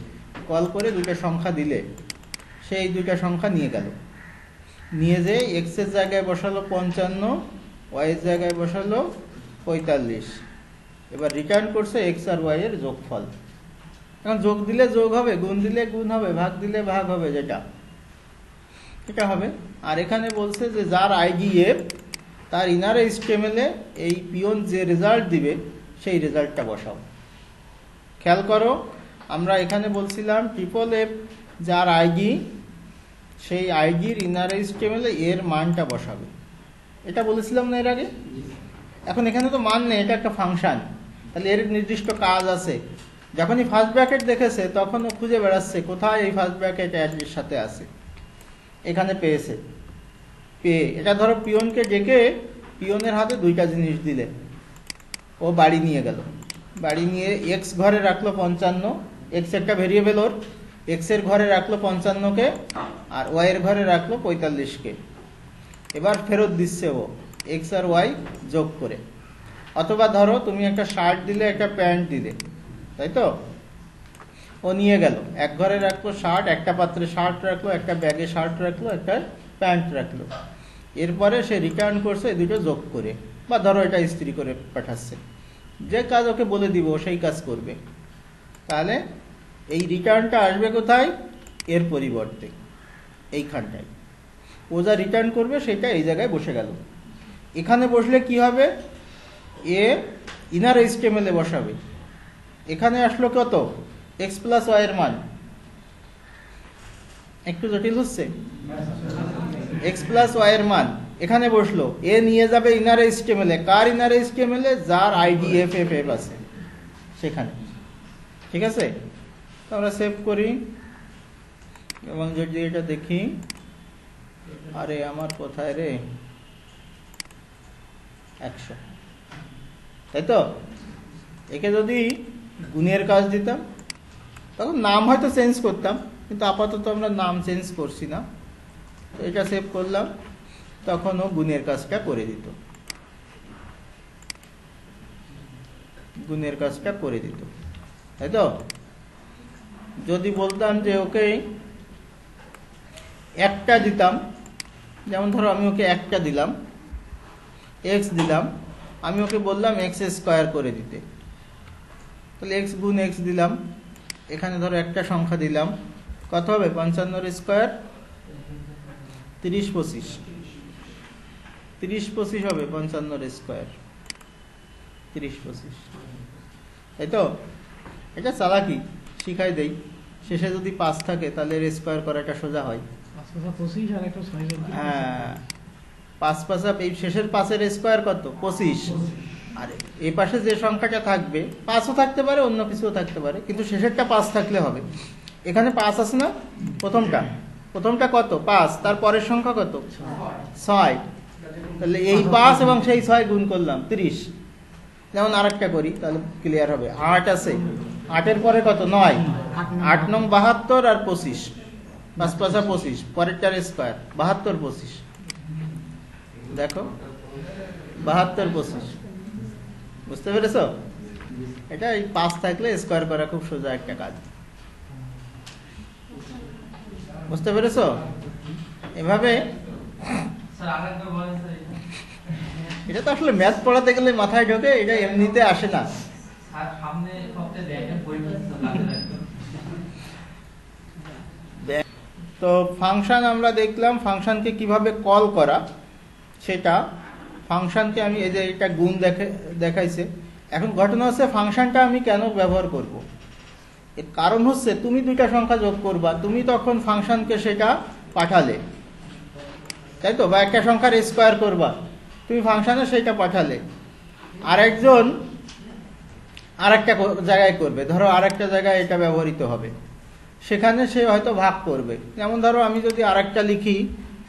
কল করে দুটো সংখ্যা দিলে, সেই দুইটা সংখ্যা নিয়ে গেল, নিয়ে যে এক্স এর জায়গায় বসালো 55, ওয়াই এর জায়গায় বসালো 45, এবার রিটার্ন করছে এক্স আর ওয়াই এর যোগফল। এখন যোগ দিলে যোগ হবে, গুণ দিলে গুণ হবে, ভাগ দিলে ভাগ হবে, যেটা এটা হবে। আর এখানে বলছে যে যার আইডি এফ, তার ইনার HTML-এ এই পিয়ন যে রেজাল্ট দিবে সেই রেজাল্টটা বসাও। খেয়াল করো, আমরা এখানে বলছিলাম FFF যার আইডি, সেই আইডির ইনার HTML-এ এর মানটা বসাবে, এটা বলেছিলাম না এর আগে। এখন এখানে তো মান নেই, এটা একটা ফাংশন, তাহলে এর নির্দিষ্ট কাজ আছে। যখনই ফার্স্ট ব্র্যাকেট দেখেছে তখন ও খুঁজে বেড়াচ্ছে কোথায় এই ফার্স্ট ব্র্যাকেট অ্যাডের সাথে আছে, এখানে পেয়েছে। পেয়ে এটা ধরো পিয়নকে ডেকে পিয়নের হাতে দুইটা জিনিস দিলে, ও বাড়ি নিয়ে গেল, বাড়ি নিয়ে এক্স ঘরে রাখলো 55, এক্স একটা ভেরিয়েবল, ওর এক্স এর ঘরে রাখলো 55-কে, আর ওয়াই এর ঘরে রাখলো 45-কে। এবার ফেরত দিচ্ছে ও এক্স আর ওয়াই যোগ করে। অথবা ধরো তুমি একটা শার্ট দিলে, একটা প্যান্ট দিলে, তাই তো, ও নিয়ে গেল, এক ঘরে রাখলো শার্ট, একটা পাত্রে শার্ট রাখলো, একটা ব্যাগে শার্ট রাখলো, একটা প্যান্ট রাখলো। এরপরে সে রিটার্ন করছে এই দুটো যোগ করে, বা ধরো এটা ইস্ত্রি করে পাঠাচ্ছে, যে কাজ ওকে বলে দিব সেই কাজ করবে। তাহলে এই রিটার্নটা আসবে কোথায়, এর পরিবর্তে। এইখানটায় ও যা রিটার্ন করবে সেটা এই জায়গায় বসে গেল। এখানে বসলে কি হবে, এ ইনার HTML এ বসাবে। এখানে আসলো কত, x প্লাস ওয়াই এর মান। একটু জটিল হচ্ছে, x প্লাস ওয়াই এর মান এখানে বসলো, এ নিয়ে যাবে ইনার HTML এ। কার ইনার HTML এ? যার আইডি FFF আছে সেখানে। ঠিক আছে, তো আমরা সেভ করি এবং যদি এটা দেখি, আরে আমার কোথায় রে, 100, তাই তো। একে যদি গুণের কাজ দিতাম তখন নাম হয়তো চেঞ্জ করতাম, কিন্তু আপাতত আমরা নাম চেঞ্জ করছি না। তো এটা সেভ করলাম, তখন ও গুণের কাজটা করে দিত, গুণের কাজটা করে দিত, তাই তো। যদি বলতাম যে ওকে একটা দিতাম, যেমন ধরো আমি ওকে একটা দিলাম, x দিলাম, আমি ওকে বললাম x স্কয়ার করে দিতে, তাহলে x গুণ x দিলাম, এখানে ধরো একটা সংখ্যা দিলাম, কত হবে, 55 স্কয়ার 30 25, 30 25 হবে 55 স্কয়ার 30 25, তাই তো। এটা চালাকি শিখাই দেই, শেষে যদি 5 থাকে তাহলে এর স্কয়ার করাটা সোজা হয়। হ্যাঁ, 5 5 এই শেষের 5 এর স্কয়ার কত, 25। আর এই পাশে যে সংখ্যাটা থাকবে, 5ও থাকতে পারে, অন্য কিছুও থাকতে পারে, কিন্তু শেষেরটা 5 থাকলে হবে। এখানে 5 আছে না, প্রথমটা কত, 5, তার পরের সংখ্যা কত, 6। তাহলে এই 5 এবং সেই 6 গুণ করলাম 30। যেমন আরেকটা করি, তাহলে ক্লিয়ার হবে। 8 আছে, 8 এর পরে কত, 9, 8 নং 72 আর 25, 5 5 25, পরেরটার স্কয়ার 72 25, দেখো 72 25, বুঝতে পেরেছো। এটা এই 5 থাকলে স্কয়ার করা খুব সোজা একটা কাজ, বুঝতে পেরেছো। এভাবে এটা তো আসলে ম্যাথ পড়াতে গেলে মাথায় ঢোকে, এটা এমনিতে আসে না। তো ফাংশন আমরা দেখলাম, ফাংশনকে কিভাবে কল করা সেটা। ফাংশনকে আমি এই যে এটা গুণ দেখাইছে, এখন ঘটনা হচ্ছে ফাংশনটা আমি কেন ব্যবহার করব। এর কারণ হচ্ছে তুমি দুইটা সংখ্যা যোগ করবা, তুমি তখন ফাংশনকে সেটা পাঠালে, তাই তো, বা একটা সংখ্যার স্কয়ার করবা, তুমি ফাংশনে সেটা পাঠালে। আরেকজন আরেকটা জায়গায় করবে, ধরো আরেকটা জায়গায় এটা ব্যবহৃত হবে, সেখানে সে হয়তো ভাগ করবে। যেমন ধরো আমি যদি আরেকটা লিখি,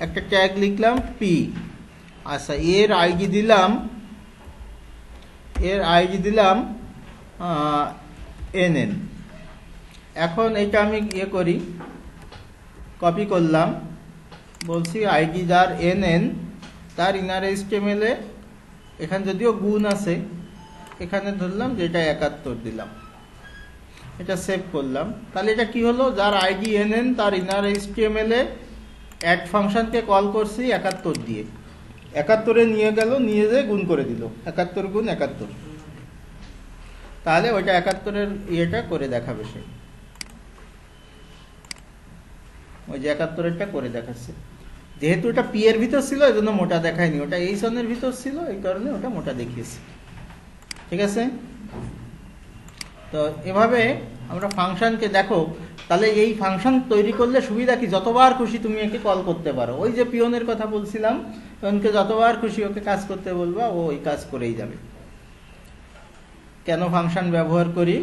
একটা ট্যাগ লিখলাম পি, আচ্ছা এর আইডি দিলাম NN। এখন এটা আমি ইয়ে করি, কপি করলাম, বলছি আইডি যার NN তার ইনার HTML এ, এখানে যদিও গুণ আছে, এখানে ধরলাম যে এটা 71 দিলাম, এটা সেভ করলাম। তাহলে এটা কি হলো, যার আইডি NN তার ইনার HTML এ অ্যাড ফাংশনকে কল করছি 71 দিয়ে, 71 নিয়ে গেল, নিয়ে যেয়ে গুণ করে দিল, 71 গুণ 71, তাহলে ওইটা 71 এর ইয়েটা করে দেখাবে সে, ওই যে 71 এরটা করে দেখাচ্ছে। যেহেতু এটা পি এর ভিতর ছিল এই জন্য মোটা দেখায়নি, ওটা এই সনের ভিতর ছিল এই কারণে ওটা মোটা দেখিয়েছে। ঠিক আছে, তো এভাবে আমরা ফাংশনকে দেখো। তাহলে এই ফাংশন তৈরি করলে সুবিধা কি, যতবার খুশি তুমি একে কল করতে পারো। ওই যে পিয়নের কথা বলছিলাম, পিয়নকে যতবার খুশি ওকে কাজ করতে বলবা, ও ওই কাজ করেই যাবে। কেন ফাংশন ব্যবহার করি,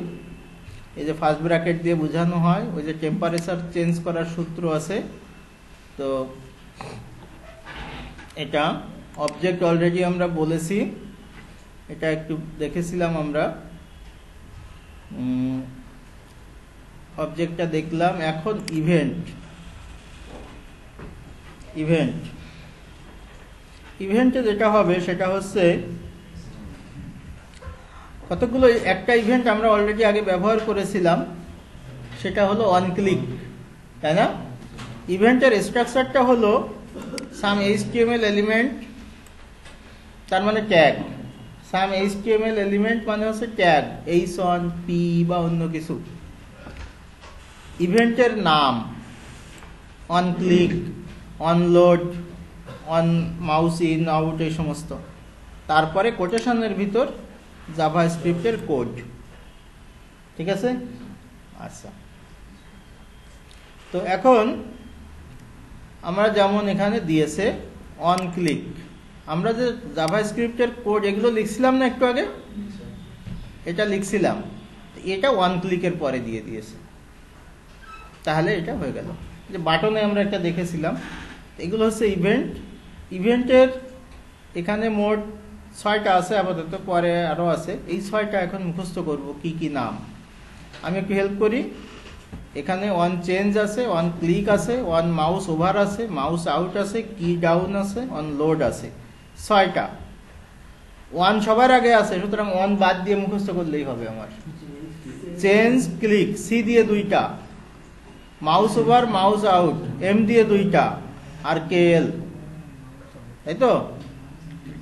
এই যে ফার্স্ট ব্র্যাকেট দিয়ে বোঝানো হয়, ওই যে টেম্পারেচার চেঞ্জ করার সূত্র আছে। তো এটা অবজেক্ট অলরেডি আমরা বলেছি, এটা একটু দেখেছিলাম আমরা, অবজেক্টটা দেখলাম। এখন ইভেন্টে যেটা হবে সেটা হচ্ছে কতগুলো, একটা ইভেন্ট আমরা অলরেডি আগে ব্যবহার করেছিলাম, সেটা হলো অন ক্লিক, তাই না। ইভেন্টের স্ট্রাকচারটা হলো সাম HTML এলিমেন্ট, তার মানে ট্যাগ। সাম HTML এলিমেন্ট মানে হচ্ছে ট্যাগ, h1 p বা অন্য কিছু। ইভেন্টের নাম, on click, on load, on mouse in out, এই সমস্ত। তারপরে কোটেশনের ভিতর জাভাস্ক্রিপ্টের কোড। ঠিক আছে? আচ্ছা, তো এখন আমরা যেমন এখানে দিয়েছে অন ক্লিক, আমরা যে জাভাস্ক্রিপ্টের কোড এগুলো লিখছিলাম না একটু আগে, এটা লিখছিলাম, এটা ওয়ান ক্লিকের পরে দিয়ে দিয়েছে। তাহলে এটা হয়ে গেল। যে বাটনে আমরা একটা দেখেছিলাম, এগুলো হচ্ছে ইভেন্ট। ইভেন্টের এখানে মোট 6টা আছে আপাতত, পরে আরও আছে। এই 6টা এখন মুখস্থ করব কি কি নাম। আমি একটু হেল্প করি। এখানে অন চেঞ্জ আছে, অন ক্লিক আছে, অন মাউস ওভার আছে, মাউস আউট আছে, কি ডাউন আছে, অন লোড আছে। 6টা। ওয়ান সবার আগে আছে, সুতরাং অন বাদ দিয়ে মুখস্থ করলেই হবে আমার। চেঞ্জ, ক্লিক, সি দিয়ে 2টা, mouse over, mouse out, M দিয়ে 2টা, আর কে এল, তাই তো?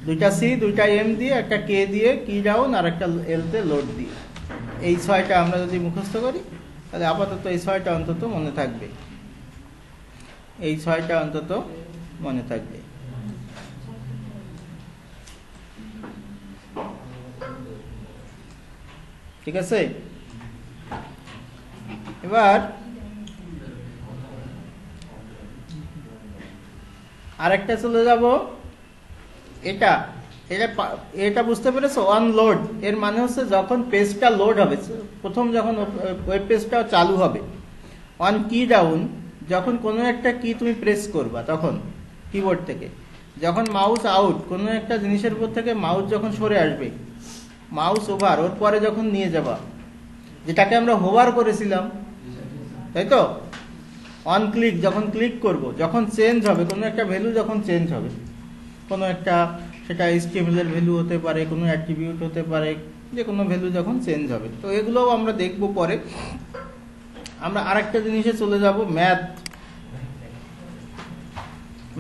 2টা সি, 2টা এম দিয়ে, একটা কে দিয়ে কি ডাউন, আর একটা এল তে লোড দিয়ে। এই 6টা আমরা যদি মুখস্থ করি তাহলে আপাতত এই 6টা অন্তত মনে থাকবে। এই 6টা অন্তত মনে থাকবে। ঠিক আছে? এবার আরেকটা চলে যাব। এটা এটা এটা বুঝতে পেরেছো? অন লোড এর মানে হচ্ছে যখন পেজটা লোড হবে, প্রথম যখন ওয়েব পেজটা চালু হবে। অন কি ডাউন, যখন কোনো একটা কি তুমি প্রেস করবা তখন কিবোর্ড থেকে। যখন মাউস আউট, কোনো একটা জিনিসের উপর থেকে মাউস যখন সরে আসবে। মাউস ওভার, ওর পরে যখন নিয়ে যাবা, যেটাকে আমরা হোভার করেছিলাম, তাই তো? অন ক্লিক, যখন ক্লিক করব, যখন চেঞ্জ হবে, কোনো একটা ভ্যালু যখন চেঞ্জ হবে, কোনো একটা, সেটা HTML এর ভ্যালু হতে পারে, কোনো অ্যাট্রিবিউট হতে পারে, যে কোনো ভ্যালু যখন চেঞ্জ হবে। তো এগুলোও আমরা দেখব পরে। আমরা আরেকটা জিনিসে চলে যাব, ম্যাথ।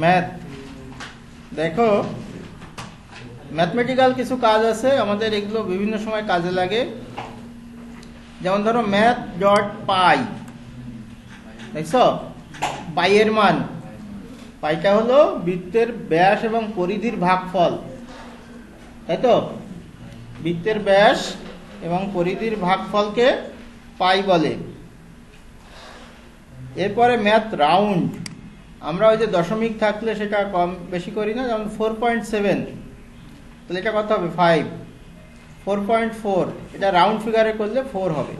ম্যাথ, দেখো ম্যাথমেটিক্যাল কিছু কাজ আছে আমাদের, এগুলো বিভিন্ন সময় কাজে লাগে। যেমন ধরো ম্যাথ ডট পাই, দেখছো? পাইয়ের মান, পাইটা হলো বৃত্তের ব্যাস এবং পরিধির ভাগফল, তাই তো? বৃত্তের ব্যাস এবং পরিধির ভাগফলকে পাই বলে। এরপরে ম্যাথ রাউন্ড, আমরা ওই যে দশমিক থাকলে সেটা কম বেশি করি না, যেমন 4.7, তাহলে এটা কত হবে? 5। 4.4, এটা রাউন্ড ফিগারে করলে 4 হবে।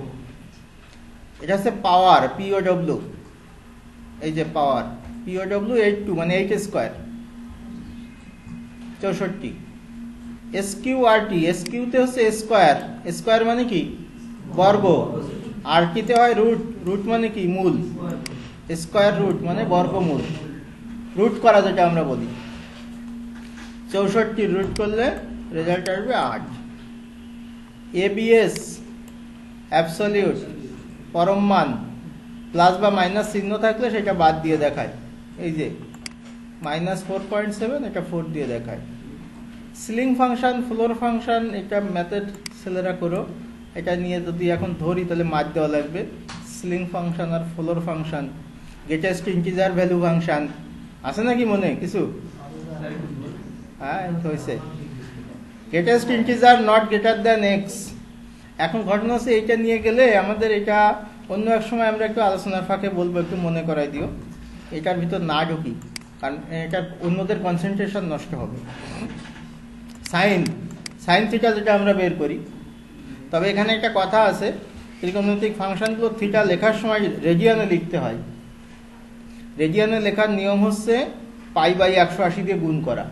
এটা হচ্ছে পাওয়ার, POW, এই যে পাওয়ার, POW 82 মানে 8 স্কোয়ার, 64। SQRT, SQ তে হচ্ছে স্কোয়ার, স্কোয়ার মানে কি? বর্গ। RT তে হয় রুট, রুট মানে কি? মূল। স্কোয়ার রুট মানে বর্গমূল, রুট করা যেটা আমরা বলি। 64 রুট করলে রেজাল্ট আসবে 8। ABS, অ্যাবসলিউট, পরম মান, প্লাস বা মাইনাস চিহ্ন থাকলে সেটা বাদ দিয়ে দেখায়। এই যে -4.7, এটা 4 দিয়ে দেখায়। সিলিং ফাংশন, ফ্লোর ফাংশন, এটা ম্যাথেড ছেলেরা করো। এটা নিয়ে যদি এখন ধরি তাহলে মার দেওয়া লাগবে। সিলিং ফাংশন আর floor function, greatest integer value function, আছে নাকি মনে কিছু? হ্যাঁ, হয়েছে। Greatest integer not greater than x. এখন ঘটনা হচ্ছে এইটা নিয়ে গেলে আমাদের, এটা অন্য এক সময় আমরা একটু আলোচনার ফাঁকে বলবো, একটু মনে করাই দিও। এটার ভিতর না ঢুকি, কারণ এটা অন্যদের কনসেন্ট্রেশন নষ্ট হবে। সাইন থিটা যেটা আমরা বের করি, তবে এখানে একটা কথা আছে, ত্রিকোণমিতিক ফাংশনগুলো থিটা লেখার সময় রেডিয়ানে লিখতে হয়। রেডিয়ানে লেখার নিয়ম হচ্ছে π/180 দিয়ে গুণ করা।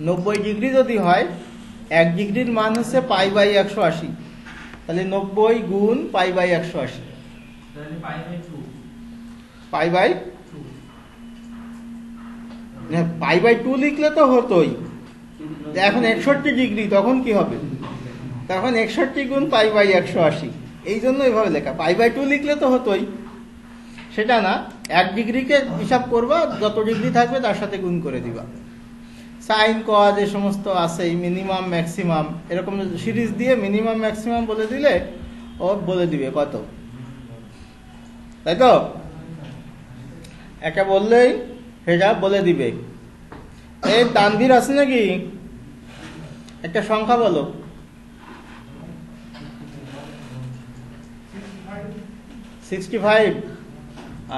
90 ডিগ্রি যদি হয়, 1 ডিগ্রির মান হচ্ছে π/180, তাহলে 90 গুণ π/180, π/2 লিখলে তো হতোই। এখন 61 ডিগ্রি, তখন কি হবে? তখন 61 গুণ π/180, এই জন্য এইভাবে লেখা। π/2 লিখলে তো হতোই, সেটা না। 1 ডিগ্রিকে হিসাব করবা, যত ডিগ্রি থাকবে তার সাথে গুণ করে দিবা। সাইন, কজ, যে সমস্ত আছে, মিনিমাম ম্যাক্সিমাম, এরকম সিরিজ দিয়ে মিনিমাম ম্যাক্সিমাম বলে দিলে ও বলে দিবে কত, তাই তো? একটা বললেই সেটা বলে দিবে। এই তানভীর আছে নাকি? একটা সংখ্যা বলো। 65।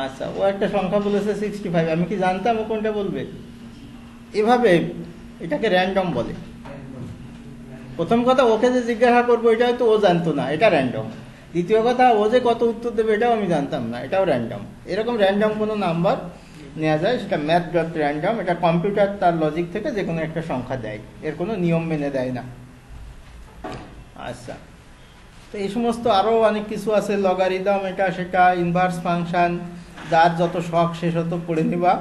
আচ্ছা, ও একটা সংখ্যা বলেছে 65। আমি কি জানতাম ও কোনটা বলবে? এভাবে এটাকে র্যান্ডম বলে। প্রথম কথা, ওকে যে জিজ্ঞাসা করবো এটা হয়তো ও জানতো না, এটা র্যান্ডম। দ্বিতীয় কথা, ও যে কত উত্তর দেবে এটাও আমি জানতাম না, এটাও র্যান্ডম। এরকম র্যান্ডম কোনো নাম্বার নেওয়া যায়, সেটা ম্যাথ ডট র্যান্ডম। এটা কম্পিউটার তার লজিক থেকে যে কোনো একটা সংখ্যা দেয়, এর কোনো নিয়ম মেনে দেয় না। আচ্ছা, তো এই সমস্ত আরও অনেক কিছু আছে, লগারিদম, এটা সেটা, ইনভার্স ফাংশন, যার যত শখ সে শত পড়ে নিবা,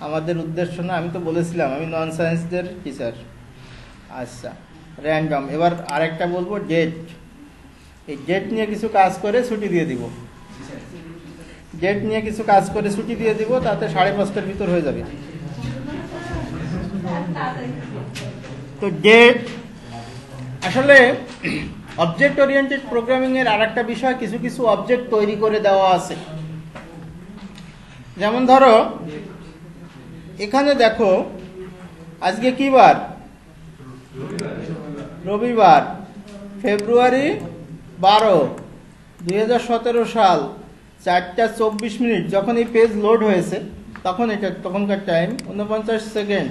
আমাদের উদ্দেশ্য না। আমি তো বলেছিলাম আমি নন সায়েন্সদের টিচার। আচ্ছা, র্যান্ডম। এবার আরেকটা বলবো, ডেট। এই ডেট নিয়ে কিছু কাজ করে ছুটি দিয়ে দিব। ডেট নিয়ে কিছু কাজ করে ছুটি দিয়ে দিব, তাতে 5:30টার ভিতর হয়ে যাবে। তো ডেট আসলে অবজেক্ট ওরিয়েন্টেড প্রোগ্রামিং এর আরেকটা বিষয়, কিছু কিছু অবজেক্ট তৈরি করে দেওয়া আছে। যেমন ধরো এখানে দেখো, আজকে কি বার? রবিবার, ফেব্রুয়ারি 12, 2017 সাল, 4:24। যখন এই পেজ লোড হয়েছে তখনকার টাইম 49 সেকেন্ড।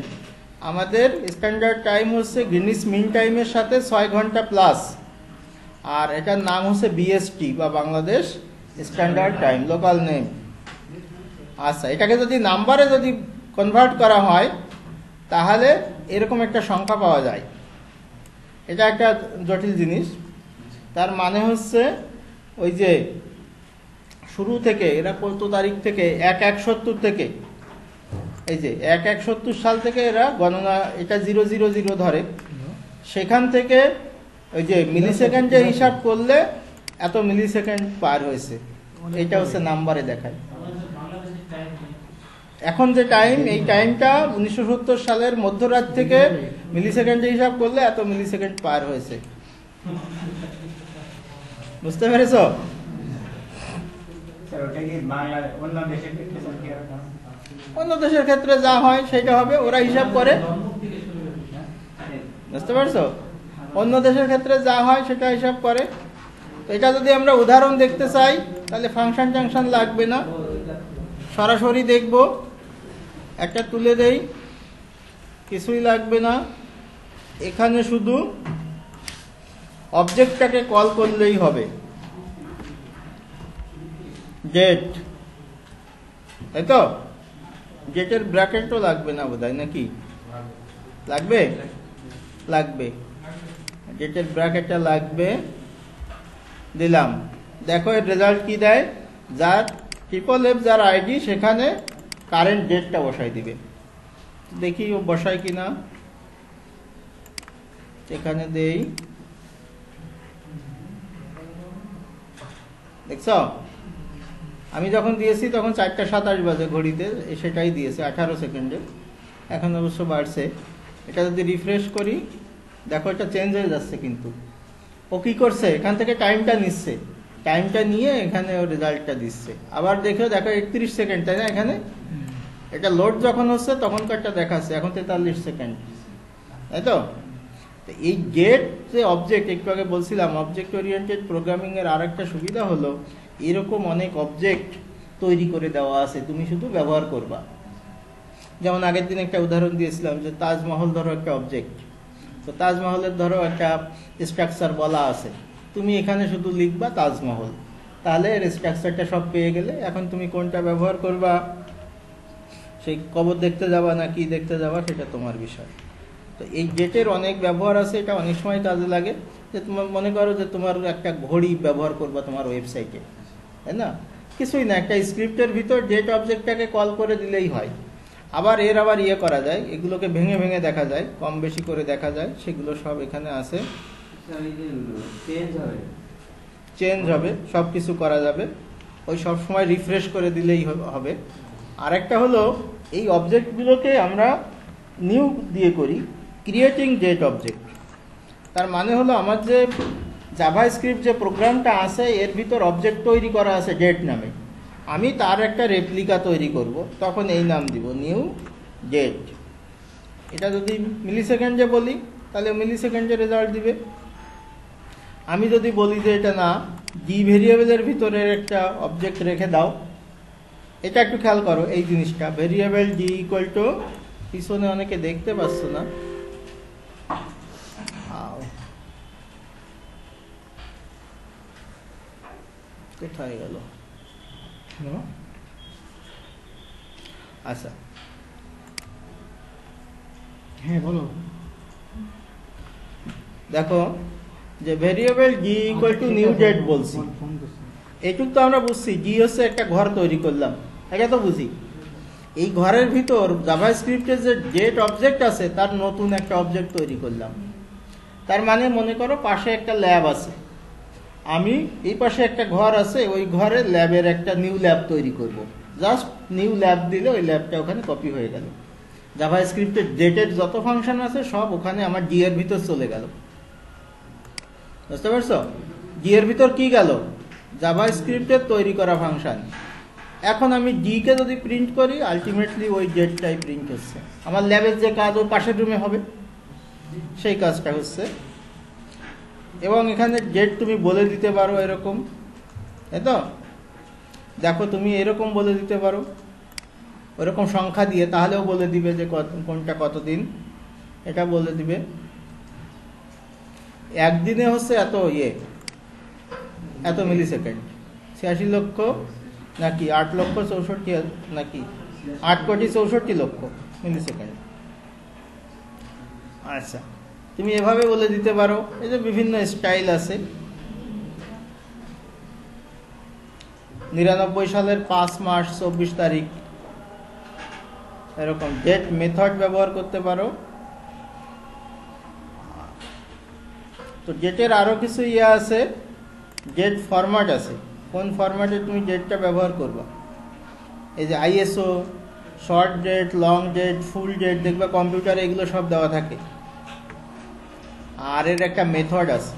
আমাদের স্ট্যান্ডার্ড টাইম হচ্ছে গ্রিনিচ মিন টাইমের সাথে 6 ঘন্টা প্লাস, আর এটার নাম হচ্ছে বিএসটি বা Bangladesh standard time, local name. আচ্ছা, এটাকে যদি নাম্বারে যদি কনভার্ট করা হয় তাহলে এরকম একটা সংখ্যা পাওয়া যায়। এটা একটা জটিল জিনিস। তার মানে হচ্ছে ওই যে শুরু থেকে এরা কত তারিখ থেকে, 1170 থেকে, এই যে 1170 সাল থেকে এরা গণনা, এটা 000 ধরে, সেখান থেকে ওই যে মিলি সেকেন্ডে হিসাব করলে এত মিলি সেকেন্ড পার হয়েছে, এটা হচ্ছে নাম্বারে দেখায়। এখন যে টাইম, এই টাইমটা 1970 সালের মধ্যরাত থেকে মিলি সেকেন্ডে হিসাব করলে এত মিলি সেকেন্ড পার হয়েছে। বুঝতে পেরেছ? অন্য দেশের ক্ষেত্রে যা হয় সেটা হবে, ওরা হিসাব করে। বুঝতে পারছো? অন্য দেশের ক্ষেত্রে যা হয় সেটা হিসাব করে। তো এটা যদি আমরা উদাহরণ দেখতে চাই তাহলে ফাংশন টাংশন লাগবে না, সরাসরি দেখব। একটা তুলে দেই, কিছুই লাগবে না। এখানে শুধু অবজেক্টটাকে কল করলেই হবে, ডেট, তাই তো? ডেটের ব্র্যাকেটও লাগবে না বোধহয়, নাকি লাগবে? লাগবে, ডেটের ব্র্যাকেটটা লাগবে। দিলাম, দেখো এর রেজাল্ট কি দেয়। যার FFF যার আইডি, সেখানে কারেন্ট ডেটটা বসাই দিবে। দেখি ও বসায় কিনা। এখানে দেই, দেখছ? আমি যখন দিয়েছি তখন 4:27 বাজে ঘড়িতে, সেটাই দিয়েছে 18 সেকেন্ডে। এখন অবশ্য বাড়ছে। এটা যদি রিফ্রেশ করি, দেখো এটা চেঞ্জ হয়ে যাচ্ছে। কিন্তু ও কি করছে, এখান থেকে টাইমটা নিচ্ছে, টাইমটা নিয়ে এখানে ও রেজাল্টটা দিচ্ছে। আবার দেখো 31 সেকেন্ড, তাই না? এখানে এটা লোড যখন হচ্ছে তখনকারটা দেখাচ্ছে, এখন 43 সেকেন্ড, তাই তো? এই গেট যে অবজেক্ট, একটু আগে বলছিলাম অবজেক্ট ওরিয়েন্টেড প্রোগ্রামিং এর আরেকটা সুবিধা হলো, এরকম অনেক অবজেক্ট তৈরি করে দেওয়া আছে, তুমি শুধু ব্যবহার করবা। যেমন আগের দিন একটা উদাহরণ দিয়েছিলাম যে তাজমহল ধরো একটা অবজেক্ট, তো তাজমহলের ধরো একটা স্ট্রাকচার বলা আছে, তুমি এখানে শুধু লিখবা তাজমহল, তাহলে এর স্ট্রাকচারটা সব পেয়ে গেলে। এখন তুমি কোনটা ব্যবহার করবা, সেই কবর দেখতে যাবা না কি দেখতে যাবা, সেটা তোমার বিষয়। তো এই ডেটের অনেক ব্যবহার আছে, এটা অনেক সময় কাজে লাগে। যে তোমার মনে করো যে তোমার একটা ঘড়ি ব্যবহার করবা তোমার ওয়েবসাইটে, তাই না? কিছুই না, একটা স্ক্রিপ্টের ভিতর ডেট অবজেক্টটাকে কল করে দিলেই হয়। আবার ইয়ে করা যায়, এগুলোকে ভেঙে ভেঙে দেখা যায়, কম বেশি করে দেখা যায়, সেগুলো সব এখানে আছে। চেঞ্জ হবে, সব কিছু করা যাবে, ওই সব সময় রিফ্রেশ করে দিলেই হবে। আরেকটা হলো, এই অবজেক্টগুলোকে আমরা নিউ দিয়ে করি, ক্রিয়েটিং ডেট অবজেক্ট। তার মানে হলো আমার যে জাভাস্ক্রিপ্ট যে প্রোগ্রামটা আছে, এর ভিতর অবজেক্ট তৈরি করা আছে ডেট নামে। আমি তার একটা রেপ্লিকা তৈরি করব, তখন এই নাম দিব নিউ জেড। এটা যদি মিলি সেকেন্ডে বলি তাহলে মিলি সেকেন্ডে রেজাল্ট দিবে। আমি যদি বলি যে এটা না, জি ভেরিয়েবলের ভিতরে একটা অবজেক্ট রেখে দাও, এটা একটু খেয়াল করো এই জিনিসটা, ভেরিয়েবল জি ইকুয়াল টু, পিছনে অনেকে দেখতে পাচ্ছ না, কোথায় গেল? আচ্ছা হ্যাঁ বলো। দেখো যে variable G equal to new Z বলছি, এইটুক তো আমরা বুঝছি। জি হচ্ছে একটা ঘর তৈরি করলাম, এটা তো বুঝি। এই ঘরের ভিতর জাভাস্ক্রিপ্টের যে জেড অবজেক্ট আছে তার নতুন একটা অবজেক্ট তৈরি করলাম। তার মানে মনে করো পাশে একটা ল্যাব আছে, আমি এই পাশে একটা ঘর আছে, ওই ঘরে ল্যাবের একটা নিউ ল্যাব তৈরি করব। জাস্ট নিউ ল্যাব দিলে ওই ল্যাবটা ওখানে কপি হয়ে গেল। জাভাস্ক্রিপ্টের জেটের যত ফাংশন আছে সব ওখানে আমার জি এর ভিতর চলে গেল। বুঝতে পারছো? জি এর ভিতর কি গেল? জাভাস্ক্রিপ্টের তৈরি করা ফাংশন। এখন আমি জি কে যদি প্রিন্ট করি, আলটিমেটলি ওই জেডটাই প্রিন্ট হচ্ছে। আমার ল্যাবের যে কাজ ওই পাশের রুমে হবে, সেই কাজটা হচ্ছে। এবং এখানে জেড তুমি বলে দিতে পারো এরকম, তাই তো? দেখো তুমি এরকম বলে দিতে পারো, ওরকম সংখ্যা দিয়ে, তাহলেও বলে দিবে যে কোনটা কতদিন, এটা বলে দিবে। একদিনে হচ্ছে এত মিলি সেকেন্ড, 86 লক্ষ নাকি 8,64,000 নাকি 8,64,00,000 মিলি সেকেন্ড। আচ্ছা, তুমি এভাবে বলে দিতে পারো। এই যে বিভিন্ন স্টাইল আছে। 99 সালের 5 মার্চ 24 তারিখ, এরকম ডেট মেথড ব্যবহার করতে পারো। তো ডেটের আরো কিছু আছে, ডেট ফরম্যাট আছে, কোন ফরম্যাটে তুমি ডেটটা ব্যবহার করবা। এই যে ISO, short date, long date, full date, দেখবা কম্পিউটারে এগুলো সব দেওয়া থাকে। আর এর একটা মেথড আছে,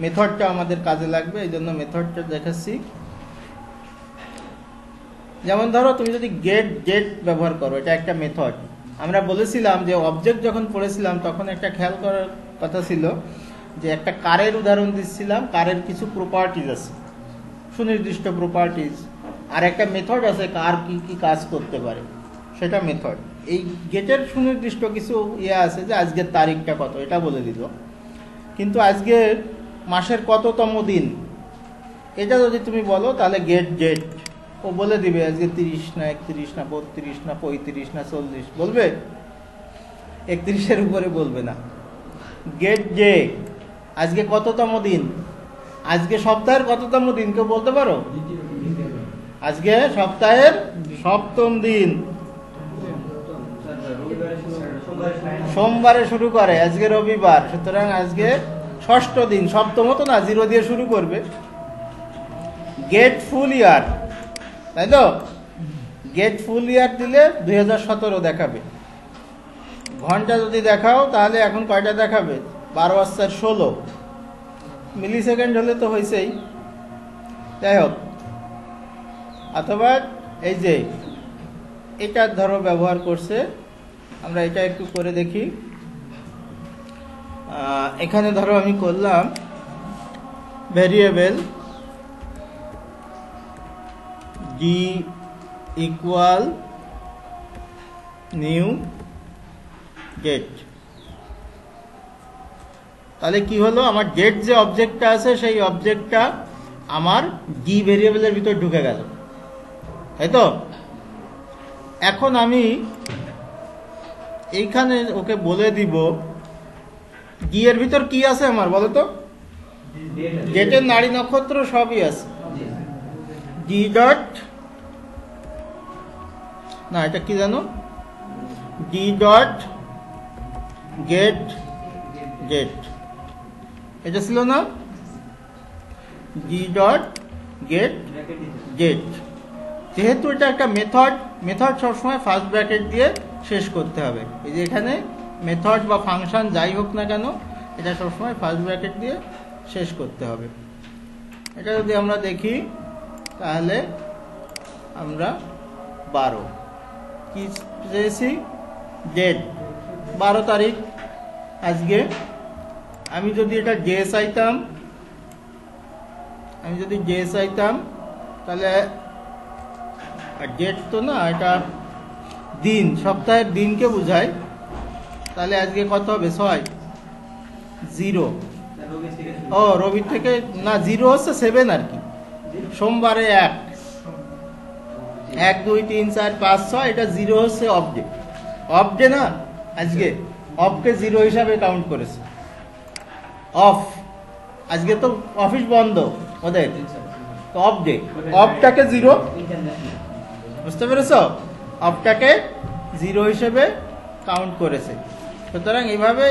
মেথডটা আমাদের কাজে লাগবে, এই জন্য মেথডটা দেখাচ্ছি। যেমন ধরো তুমি যদি গেট ডেট ব্যবহার করো, এটা একটা মেথড। আমরা বলেছিলাম যে অবজেক্ট যখন পড়েছিলাম তখন একটা খেয়াল করার কথা ছিল যে একটা কারের উদাহরণ দিচ্ছিলাম, কারের কিছু প্রপার্টিজ আছে, সুনির্দিষ্ট প্রপার্টিজ, আর একটা মেথড আছে কার কি কি কাজ করতে পারে, সেটা মেথড। এই গেটের সুনির্দিষ্ট কিছু আছে যে আজকের তারিখটা কত, এটা বলে দিল। কিন্তু আজকের মাসের কততম দিন, এটা যদি তুমি বলো তাহলে গেট ডেট, ও বলে দিবে আজকে 30 না 31 না 32 না 35 না 40 বলবে, 31-এর উপরে বলবে না। গেট ডে, আজকে কততম দিন, আজকে সপ্তাহের কততম দিন কেউ বলতে পারো? আজকে সপ্তাহের 7ম দিন, সোমবারে শুরু করে, আজকে রবিবার, সুতরাং আজকে 6ষ্ঠ দিন। 7ম তো না, 0 দিয়ে শুরু করবে। গেট ফুল ইয়ার, তাই তো? গেট ফুল ইয়ার দিলে 2017 দেখাবে। ঘন্টা যদি দেখাও তাহলে এখন কয়টা দেখাবে? 12:16 মিলি সেকেন্ড হলে তো হয়েছেই। যাই হোক, অথবা এই যে এটা ধরো ব্যবহার করছে, আমরা এটা একটু করে দেখি। এখানে ধরো আমি করলাম ভেরিয়েবল জি ইকুয়াল নিউ ডেট, তাহলে কি হলো? আমার ডেট যে অবজেক্টটা আছে সেই অবজেক্টটা আমার জি ভেরিয়েবলের ভিতর ঢুকে গেল, তাই তো? এখন আমি এইখানে ওকে বলে দিব জি এর ভিতর কি আছে আমার, বলো তো? ডেটের নাড়ি নক্ষত্র সবই আছে। জি ডট, না এটা কি জানো, জি ডট গেট ডেট, এটা ছিল না? G dot get date. যেহেতু এটা একটা মেথড, মেথড সবসময় ফার্স্ট ব্র্যাকেট দিয়ে শেষ করতে হবে। এই যে এখানে মেথড বা ফাংশন যাই হোক না কেন, এটা সবসময় ফার্স্ট ব্র্যাকেট দিয়ে শেষ করতে হবে। এটা যদি আমরা দেখি তাহলে আমরা 12 কি চেয়েছি ডেট 12 তারিখ আজকে আমি যদি এটা ডে চাইতাম তাহলে ডেট তো না এটা দিন সপ্তাহের দিনকে বোঝায় তাহলে আজকে কত হবে 6 0 ও রবি থেকে না 0 হচ্ছে 7 আর কি সোমবারে 1 1 2 3 4 5 6 এটা 0 হচ্ছে অফ ডে না আজকে অফকে 0 হিসাবে কাউন্ট করেছে অফ আজকে তো অফিস বন্ধ ওদের তো অফ ডে অফটাকে 0 বুঝতে পেরেছো অফটাকে 0 হিসেবে কাউন্ট করেছে সুতরাং এইভাবে